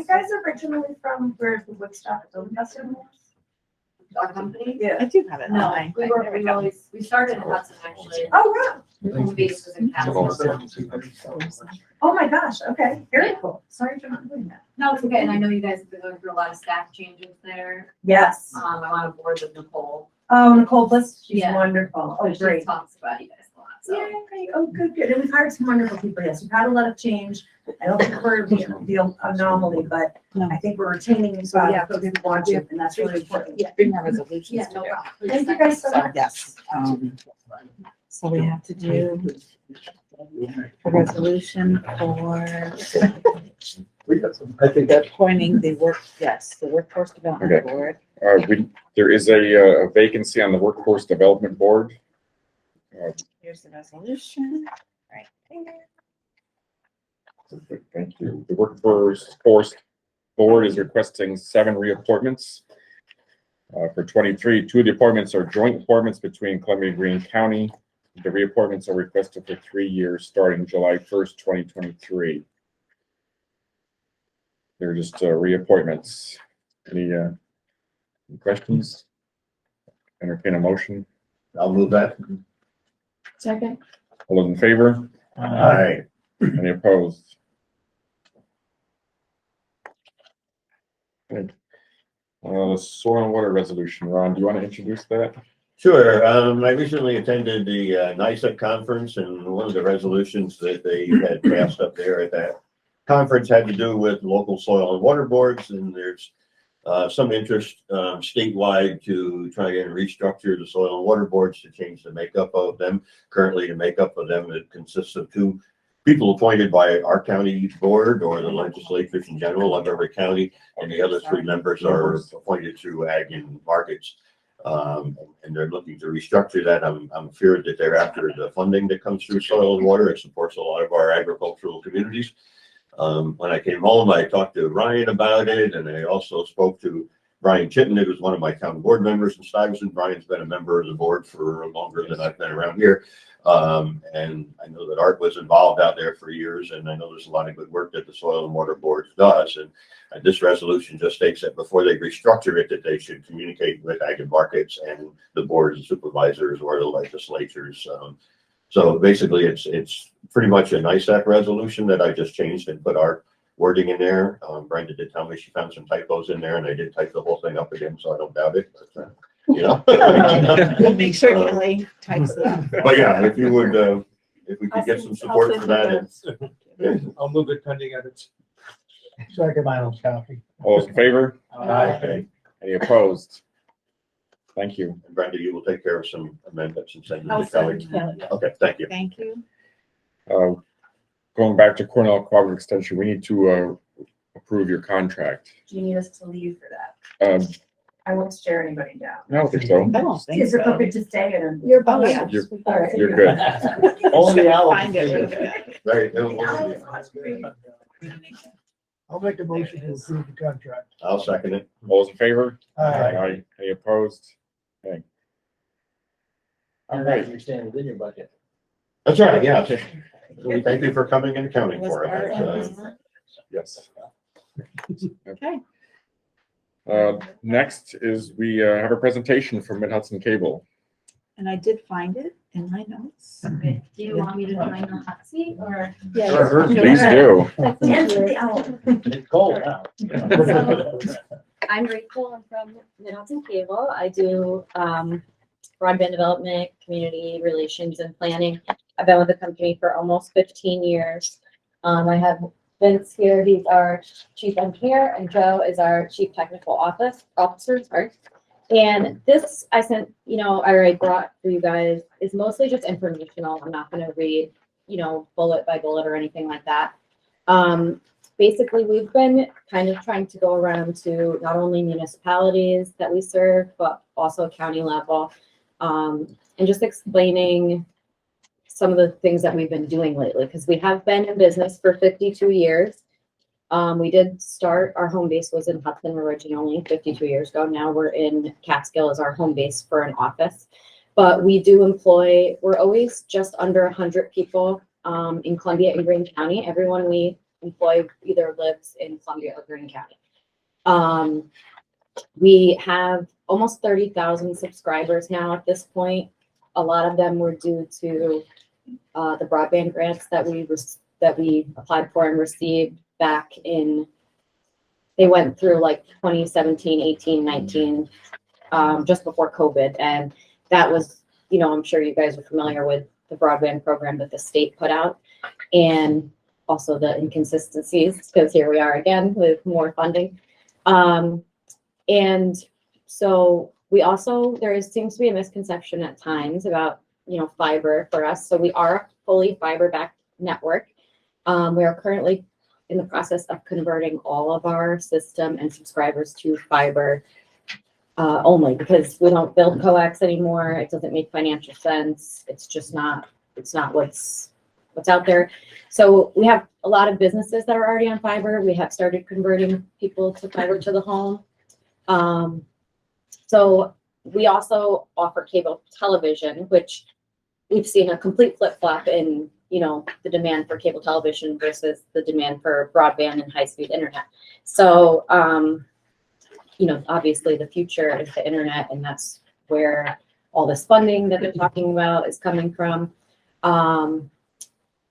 guys originally from where the Woodstock Film Festival was? Our company? Yeah. I do have it. No, we started in Hudson actually. Oh, wow. Home base was in Castle. Oh, my gosh. Okay. Very cool. Sorry for not doing that. No, it's okay. And I know you guys have been going through a lot of staff changes there. Yes. I'm on board with Nicole. Oh, Nicole Bliss. She's Yeah. wonderful. Oh, She great. talks about you guys a lot. So. Yeah, great. Oh, good, good. And we've hired some wonderful people. Yes, we've had a lot of change. I don't think we're the anomaly, but I think we're retaining folks who want to, and that's really important. Yeah, bring more resolutions. Yeah, to no do. problem. Thank you guys so So, much. yes, so we have to do a resolution for I think that appointing the Workforce Development Okay. Board. There is a vacancy on the Workforce Development Board. Here's the resolution, right there. Thank you. The Workforce Board is requesting 7 reappointments. For 23, 2 of the appointments are joint appointments between Columbia and Greene County. The reappointments are requested for 3 years, starting July 1st, 2023. They're just reappointments. Any questions? Entertain a motion. I'll move that. Second. All those in favor? Aye. Any opposed? Good. Soil and water resolution, Ron, do you want to introduce that? Sure. I recently attended the NISA conference, and one of the resolutions that they had passed up there at that conference had to do with local soil and water boards, and there's some interest statewide to try and restructure the soil and water boards to change the makeup of them. Currently, the makeup of them, it consists of 2 people appointed by our county board or the legislatures in general of every county, and the other 3 members are appointed through ag and markets. And they're looking to restructure that. I'm feared that they're after the funding that comes through soil and water. It supports a lot of our agricultural communities. When I came home, I talked to Ryan about it, and I also spoke to Brian Chitten, who was one of my town board members in Stuyvesant. Brian's been a member of the board for longer than I've been around here. And I know that Art was involved out there for years, and I know there's a lot of good work that the Soil and Water Board does. And this resolution just states that before they restructure it, that they should communicate with ag and markets and the boards of supervisors or the legislatures. So basically, it's pretty much a NISAC resolution that I just changed and put our wording in there. Brenda did tell me she found some typos in there, and I did type the whole thing up again, so I don't doubt it. But, you know, We'll make sure Kelly types it up. but yeah, if you would, if we could get some support for that. I'll move it pending edits. Second, my own copy. All those in favor? Aye. Any opposed? Thank you. And Brenda, you will take care of some amendments and send them I'll to Kelly. send Kelly. Okay, thank you. Thank you. Going back to Cornell Cooperative Extension, we need to approve your contract. Do you need us to leave for that? I won't stare anybody down. I don't think so. I don't think Is it so. perfect to stay in? You're both. Yeah. All right. You're good. Only Find it really good. Right. I'll make a motion to approve the contract. I'll second it. All those in favor? Aye. Any opposed? Okay. All right. You're staying within your budget. That's right, yeah. Thank you for coming and accounting Was for Art it. in there? Yes. Okay. Next is we have a presentation from Mid-Hudson Cable. And I did find it in my notes. Do you want me to find the hot seat or? Please do. It's cold now. I'm Rachel. I'm from Mid-Hudson Cable. I do broadband development, community relations, and planning. I've been with the company for almost 15 years. I have Vince here. He's our chief engineer, and Joe is our chief technical officer. Sorry. And this I sent, I already brought for you guys, is mostly just informational. I'm not going to read, bullet by bullet or anything like that. Basically, we've been kind of trying to go around to not only municipalities that we serve, but also county level, and just explaining some of the things that we've been doing lately, because we have been in business for 52 years. We did start, our home base was in Hudson originally 52 years ago. Now we're in Catskill as our home base for an office. But we do employ, we're always just under 100 people in Columbia and Greene County. Everyone we employ either lives in Columbia or Greene County. We have almost 30,000 subscribers now at this point. A lot of them were due to the broadband grants that we applied for and received back in, they went through like 2017, 18, 19, just before COVID. And that was, I'm sure you guys are familiar with the broadband program that the state put out, and also the inconsistencies, because here we are again with more funding. And so we also, seems to be a misconception at times about, fiber for us. So we are a fully fiber backed network. We are currently in the process of converting all of our system and subscribers to fiber only because we don't build coax anymore. It doesn't make financial sense. It's just not, it's not what's out there. So we have a lot of businesses that are already on fiber. We have started converting people to fiber to the home. So we also offer cable television, which we've seen a complete flip-flop in, you know, the demand for cable television versus the demand for broadband and high-speed internet. So, you know, obviously the future is the internet, and that's where all this funding that they're talking about is coming from.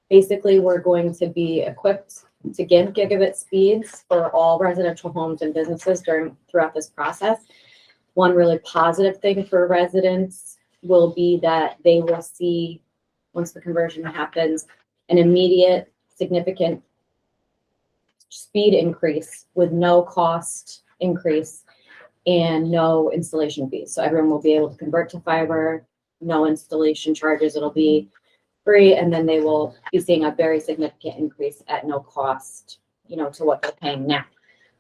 Basically, we're going to be equipped to give gigabit speeds for all residential homes and businesses throughout this process. One really positive thing for residents will be that they will see, once the conversion happens, an immediate significant speed increase with no cost increase and no installation fees. So everyone will be able to convert to fiber, no installation charges. It'll be free, and then they will be seeing a very significant increase at no cost, you know, to what they're paying now.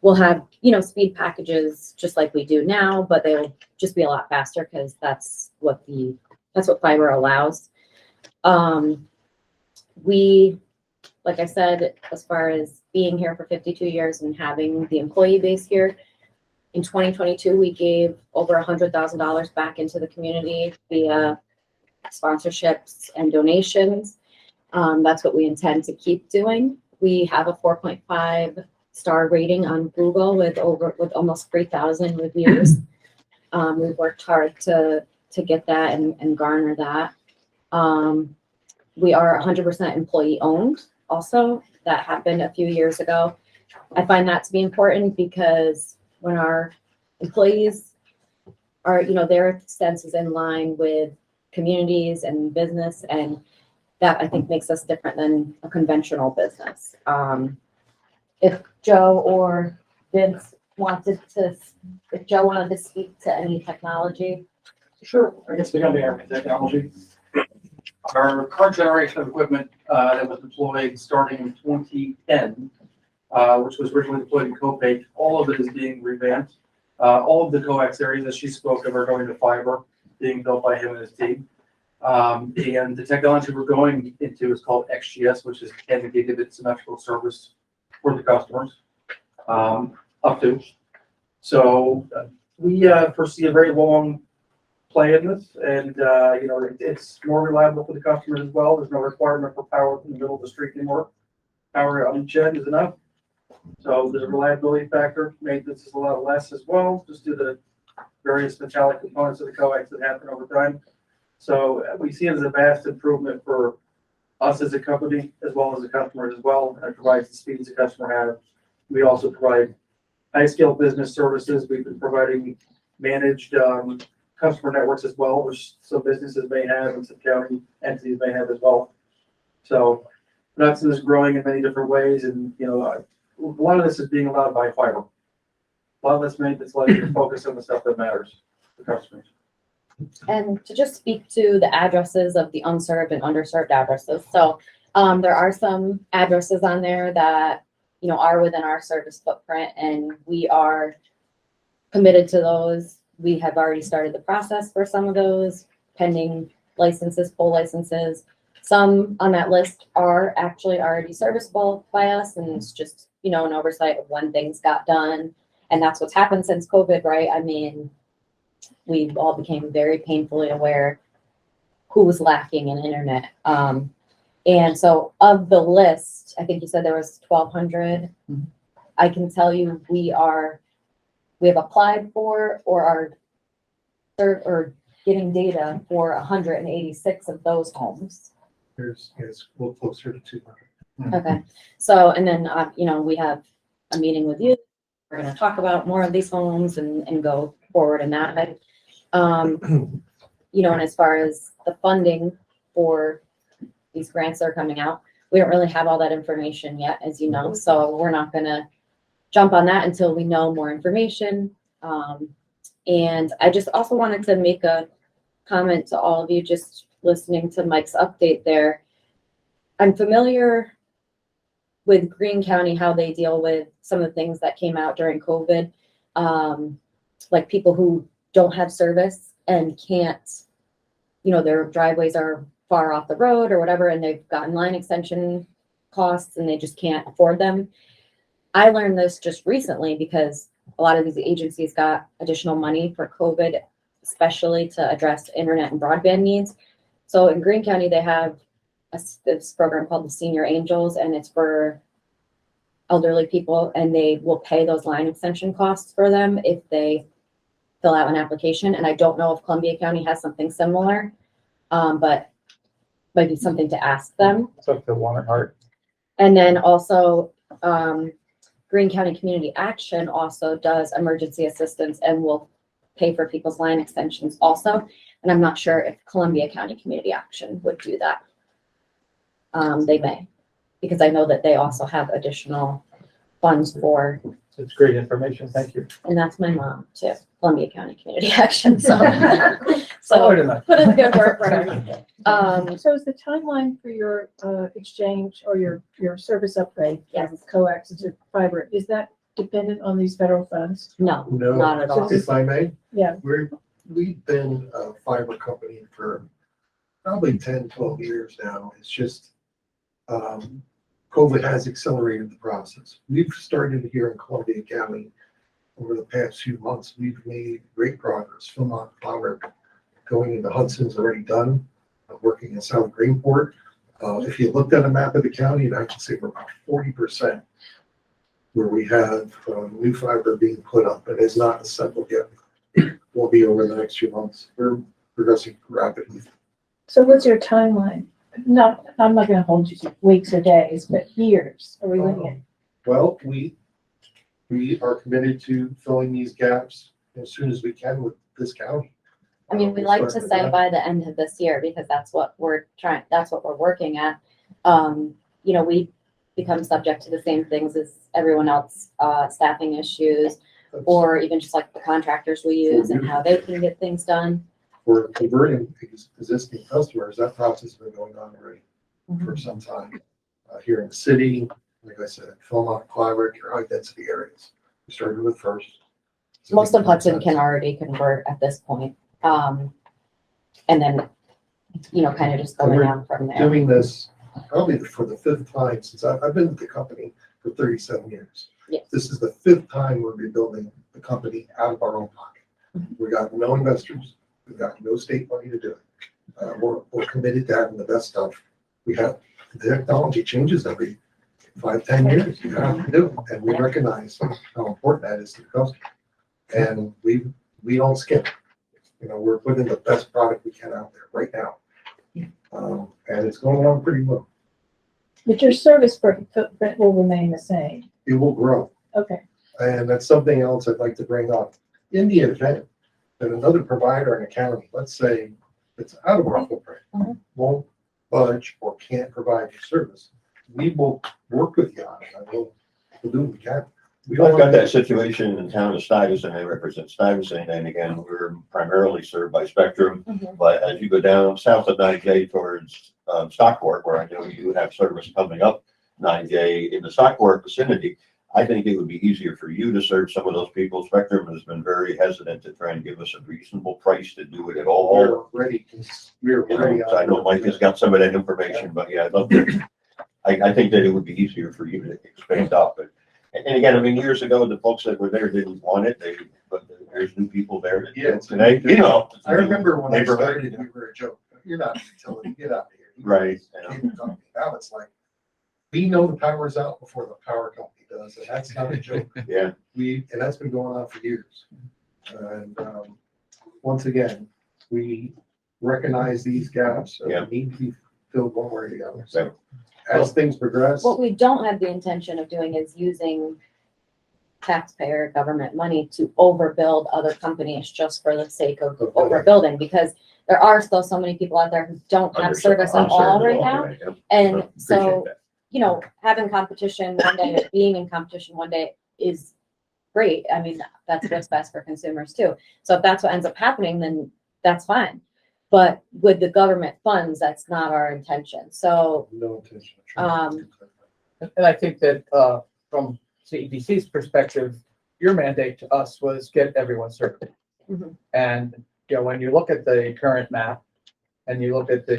We'll have, you know, speed packages just like we do now, but they will just be a lot faster because that's what fiber allows. We, like I said, as far as being here for 52 years and having the employee base here, in 2022, we gave over $100,000 back into the community via sponsorships and donations. That's what we intend to keep doing. We have a 4.5 star rating on Google with almost 3,000 reviews. We've worked hard to get that and garner that. We are 100% employee owned also. That happened a few years ago. I find that to be important because when our employees are, you know, their sense is in line with communities and business, and that I think makes us different than a conventional business. If Joe or Vince wanted to speak to any technology. Sure, I guess we got the air technology. Our current generation of equipment that was deployed starting in 2010, which was originally deployed in Copake, all of it is being revamped. All of the coax areas that she spoke of are going to fiber, being built by him and his team. And the technology we're going into is called XGS, which is 10 gigabit symmetrical service for the customers, up to. So we foresee a very long play in this, and you know, it's more reliable for the customers as well. There's no requirement for power in the middle of the street anymore. Power on each end is enough. So there's a reliability factor. Maintenance is a lot less as well, just due to the various metallic components of the coax that happen over time. So we see it as a vast improvement for us as a company, as well as the customers as well. It provides the speeds the customer has. We also provide high-scale business services. We've been providing managed customer networks as well, which some businesses may have and some county entities may have as well. So production is growing in many different ways, and you know, a lot of this is being allowed by fiber. A lot of this maintenance letting you focus on the stuff that matters to customers. And to just speak to the addresses of the unserved and underserved addresses. So there are some addresses on there that, you know, are within our service footprint, and we are committed to those. We have already started the process for some of those pending licenses, full licenses. Some on that list are actually already serviceable by us, and it's just, you know, an oversight of when things got done. And that's what's happened since COVID, right? I mean, we all became very painfully aware who was lacking in internet. And so of the list, I think you said there was 1,200. I can tell you we have applied for or are getting data for 186 of those homes. There's a little closer to 200. Okay. So, and then, you know, we have a meeting with you. We're going to talk about more of these homes and go forward in that. You know, and as far as the funding for these grants that are coming out, we don't really have all that information yet, as you know, so we're not going to jump on that until we know more information. And I just also wanted to make a comment to all of you just listening to Mike's update there. I'm familiar with Greene County, how they deal with some of the things that came out during COVID, like people who don't have service and can't, their driveways are far off the road or whatever, and they've gotten line extension costs and they just can't afford them. I learned this just recently because a lot of these agencies got additional money for COVID, especially to address internet and broadband needs. So in Greene County, they have this program called the Senior Angels, and it's for elderly people, and they will pay those line extension costs for them if they fill out an application. And I don't know if Columbia County has something similar, but might be something to ask them. So if they want it hard. And then also, Greene County Community Action also does emergency assistance and will pay for people's line extensions also. And I'm not sure if Columbia County Community Action would do that. They may, because I know that they also have additional funds for. It's great information. Thank you. And that's my mom too, Columbia County Community Action. So, Solid enough. put in good work for her. So is the timeline for your exchange or your service upgrade, with coax to fiber, is that dependent on these federal funds? No, No, not at all. if I may, Yeah. we've been a fiber company for probably 10, 12 years now. It's just, COVID has accelerated the process. We've started here in Columbia County over the past few months. We've made great progress. Philmont Flower going into Hudson's already done, working in South Greenport. If you looked at a map of the county, and I can say we're about 40% where we have new fiber being put up, and it's not assembled yet. Will be over the next few months. We're progressing rapidly. So what's your timeline? No, I'm not gonna hold you to weeks or days, but years. Are we looking at? Well, we are committed to filling these gaps as soon as we can with this county. I mean, we like to say by the end of this year because that's what we're working at. We become subject to the same things as everyone else, staffing issues, or even just like the contractors we use and how they can get things done. For converting existing customers, that process has been going on already for some time. Here in the city, like I said, Philmont, Clyburn, your high density areas. We started with first. So Most of Hudson can already convert at this point. And then, kind of just going down from there. Doing this probably for the 5th time since I've been with the company for 37 years. Yes. This is the 5th time we're rebuilding the company out of our own pocket. We got no investors. We've got no state money to do it. We're committed to having the best stuff. We have the technology changes every 5-10 years. You have to do it, and we recognize how important that is to the customer. And we don't skip. We're putting the best product we can out there right now, and it's going along pretty well. But your service footprint will remain the same. It will grow, Okay. and that's something else I'd like to bring up. In the event that another provider in a county, let's say it's out of our footprint, won't budge or can't provide your service, we will work with you on it. We'll do what we can. I've got that situation in the town of Stuyvesant. I represent Stuyvesant, and again, we're primarily served by Spectrum. But as you go down south of 9J towards Stockport, where I know you have service coming up 9J in the Stockport vicinity, I think it would be easier for you to serve some of those people. Spectrum has been very hesitant to try and give us a reasonable price to do it at all. We're ready. So I know Mike has got some of that information, but yeah, I'd love to. I think that it would be easier for you to expand up. And again, I mean, years ago, the folks that were there didn't want it. But there's new people there that do today. I remember when I started, we were a joke. You're not a utility. Get out of here. Right. Now it's like, we know the power's out before the power company does, and that's not a joke. Yeah. And that's been going on for years. And once again, we recognize these gaps that need to be filled one way or the other. So as things progress. What we don't have the intention of doing is using taxpayer government money to overbuild other companies just for the sake of overbuilding, because there are still so many people out there who don't have service at all right now. And so, having competition one day or being in competition one day is great. I mean, that's what's best for consumers too. So if that's what ends up happening, then that's fine. But with the government funds, that's not our intention. So, no intention. And I think that from CEDC's perspective, your mandate to us was get everyone served. Mhm. And, you know, when you look at the current map and you look at the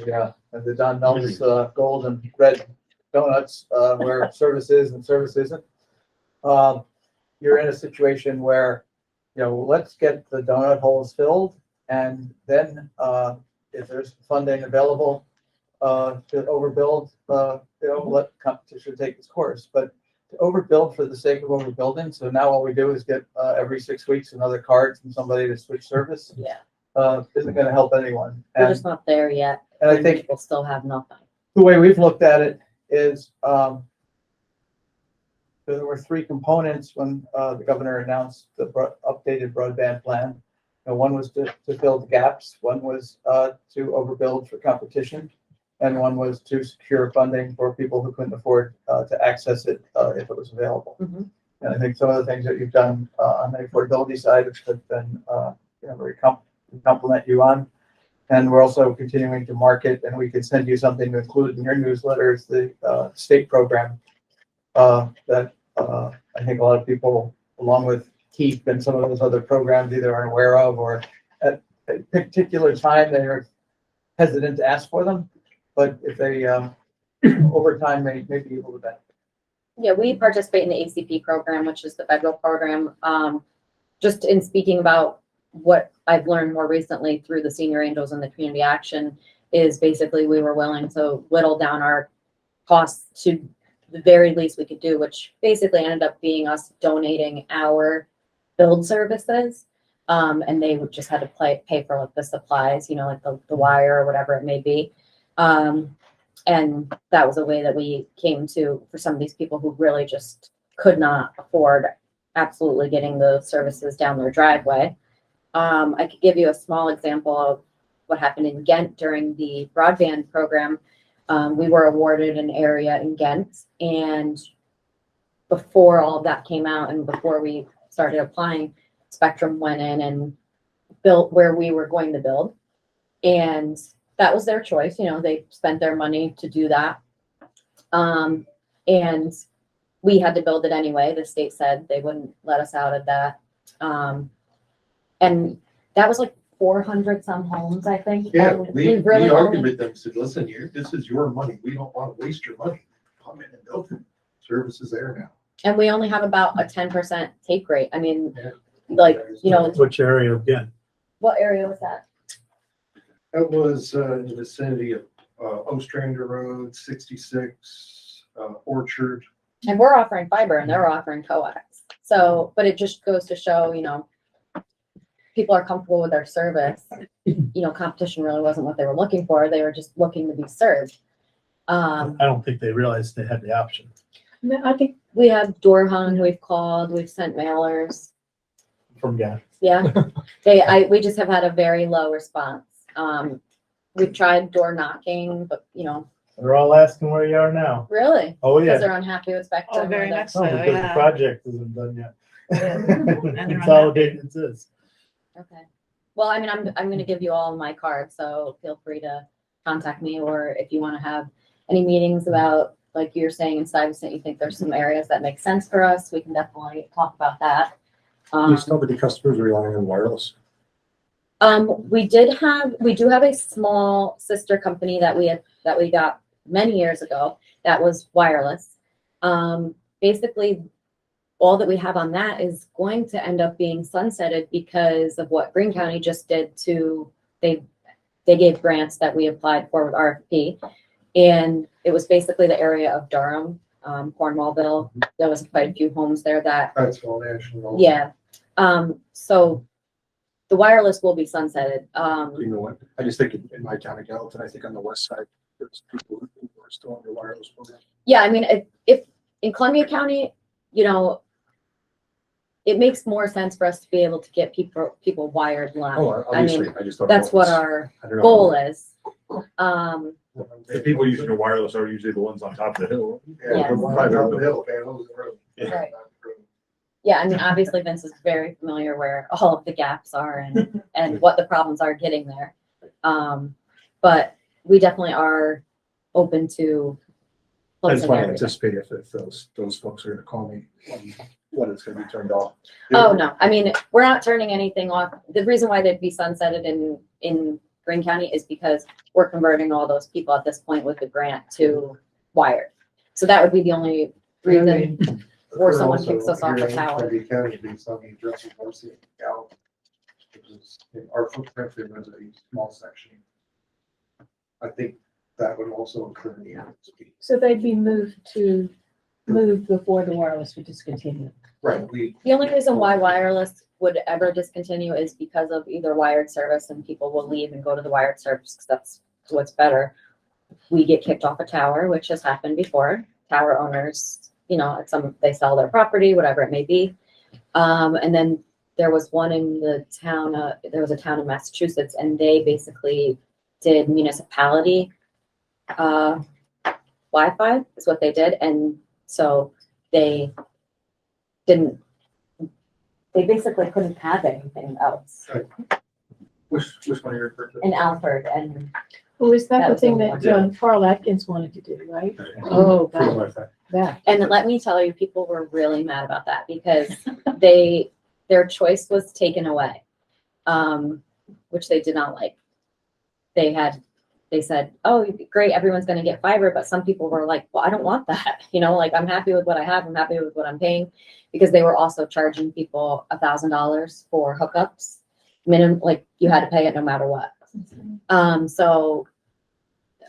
Don Mel's, gold and red donuts, where service is and service isn't, you're in a situation where, you know, let's get the donut holes filled, and then, if there's funding available, to overbuild, you know, let competition take its course, but to overbuild for the sake of overbuilding, so now all we do is get, every 6 weeks another card from somebody to switch service, Yeah, isn't gonna help anyone. we're just not there yet. And I think People still have nothing. the way we've looked at it is, there were three components when, the governor announced the updated broadband plan. You know, one was to fill the gaps, one was, to overbuild for competition, and one was to secure funding for people who couldn't afford, to access it, if it was available. Mhm. And I think some of the things that you've done, on the affordability side have been, you know, very compliment you on. And we're also continuing to market, and we can send you something to include in your newsletters, the, state program, that, I think a lot of people, along with KEEP and some of those other programs, either aren't aware of, or at a particular time, they are hesitant to ask for them. But if they, over time, may be able to benefit. Yeah, we participate in the ACP program, which is the federal program. Just in speaking about what I've learned more recently through the Senior Angels and the Community Action is basically we were willing to whittle down our costs to the very least we could do, which basically ended up being us donating our build services. And they would just had to pay for like the supplies, you know, like the wire or whatever it may be. And that was a way that we came to for some of these people who really just could not afford absolutely getting the services down their driveway. I could give you a small example of what happened in Ghent during the broadband program. We were awarded an area in Ghent, and before all of that came out and before we started applying, Spectrum went in and built where we were going to build. And that was their choice. You know, they spent their money to do that. And we had to build it anyway. The state said they wouldn't let us out of that. And that was like 400 some homes, I think. Yeah, And we really argued only- with them, said, listen, this is your money. We don't want to waste your money. Come in and build it. Service is there now. and we only have about a 10% take rate. I mean, Yeah. like, you know, Which area again? what area was that? That was in the vicinity of Ostrander Road, 66, Orchard. And we're offering fiber and they're offering coax. So, but it just goes to show, you know, people are comfortable with our service. You know, competition really wasn't what they were looking for. They were just looking to be served. I don't think they realized they had the option. I think we have door hung, we've called, we've sent mailers. From Gap. Yeah. We just have had a very low response. We've tried door knocking, but you know, They're all asking where you are now. really? Oh, Because yeah. they're unhappy with Spectrum. Oh, very or they're- much so, No, because the yeah. project isn't done yet. they're Consolidated this. Okay. Well, I mean, I'm gonna give you all my cards, so feel free to contact me, or if you want to have any meetings about, like you're saying in Stuyvesant, you think there's some areas that make sense for us, we can definitely talk about that. There's still many customers relying on wireless. We do have a small sister company that we got many years ago that was wireless. Basically, all that we have on that is going to end up being sunsetted because of what Greene County just did to, they gave grants that we applied for with RFP. And it was basically the area of Durham, Cornwallville. There was quite a few homes there that, That's all national. yeah. So the wireless will be sunsetted. You know what? I just think in my town of Gallatin, I think on the west side, there's people who are still on the wireless program. Yeah, I mean, if in Columbia County, you know, it makes more sense for us to be able to get people wired line. Oh, I obviously, mean, I just thought that's that what was- our I don't know. goal is. The people using the wireless are usually the ones on top of the hill. Yeah. the one on top of the hill, man, those are road. Right. Yeah, I mean, obviously Vince is very familiar where all of the gaps are and what the problems are getting there. But we definitely are open to. I just want to everything. anticipate if those folks are gonna call me when it's gonna be turned off. Oh, no, I mean, we're not turning anything off. The reason why they'd be sunsetted in Greene County is because we're converting all those people at this point with the grant to wired. So that would be the only reason, or someone kicks us off the tower. The county based on the address of Marcy and Gal. Which is in our footprint, there was a small section. I think that would also occur in the speed. So they'd be moved before the wireless would discontinue. Right, The only reason why wireless would ever discontinue is because of either wired service and people will leave and go to the wired service because that's what's better. We get kicked off a tower, which has happened before. Tower owners, you know, they sell their property, whatever it may be. And then there was one in the town, there was a town in Massachusetts, and they basically did municipality Wi-Fi is what they did. And so they basically couldn't have anything else which one are you referring to? in Alfred. And Well, is that That the was thing the that one. Carl Atkins wanted to do, right? Oh, that. And let me tell you, people were really mad about that because their choice was taken away, which they did not like. They said, oh, great, everyone's going to get fiber, but some people were like, well, I don't want that. You know, like I'm happy with what I have. I'm happy with what I'm paying, because they were also charging people $1,000 for hookups. Minimum, like you had to pay it no matter what. So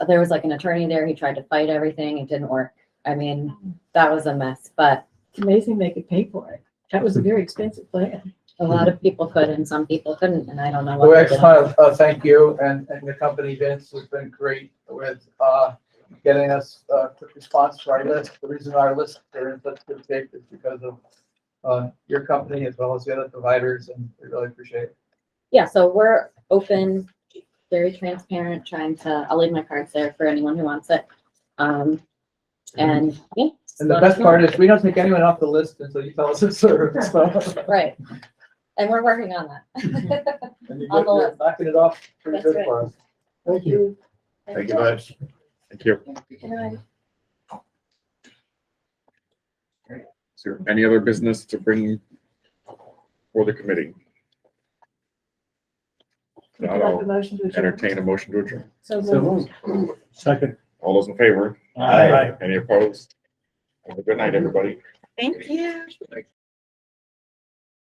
there was like an attorney there. He tried to fight everything. It didn't work. I mean, that was a mess, but It's amazing they could pay for it. That was a very expensive plan. a lot of people could and some people couldn't, and I don't know Well, what I they just did. want to thank you and the company, Vince, has been great with getting us a quick response to our list. The reason our lists are in such good shape is because of your company as well as the other providers, and we really appreciate it. Yeah, so we're open, very transparent, I'll leave my cards there for anyone who wants it. And yeah. And the best part is we don't take anyone off the list until you tell us it's served, so. Right. And we're working on that. And On the you're list. backing it off pretty That's good for us. Thank you. Thank you much. Thank you. Good night. Is there any other business to bring for the committee? Would Not you like all. the motion to adjourn? Entertain a motion to adjourn. So moved. Second. All those in favor? Aye. Any opposed? Have a good night, everybody. Thank you.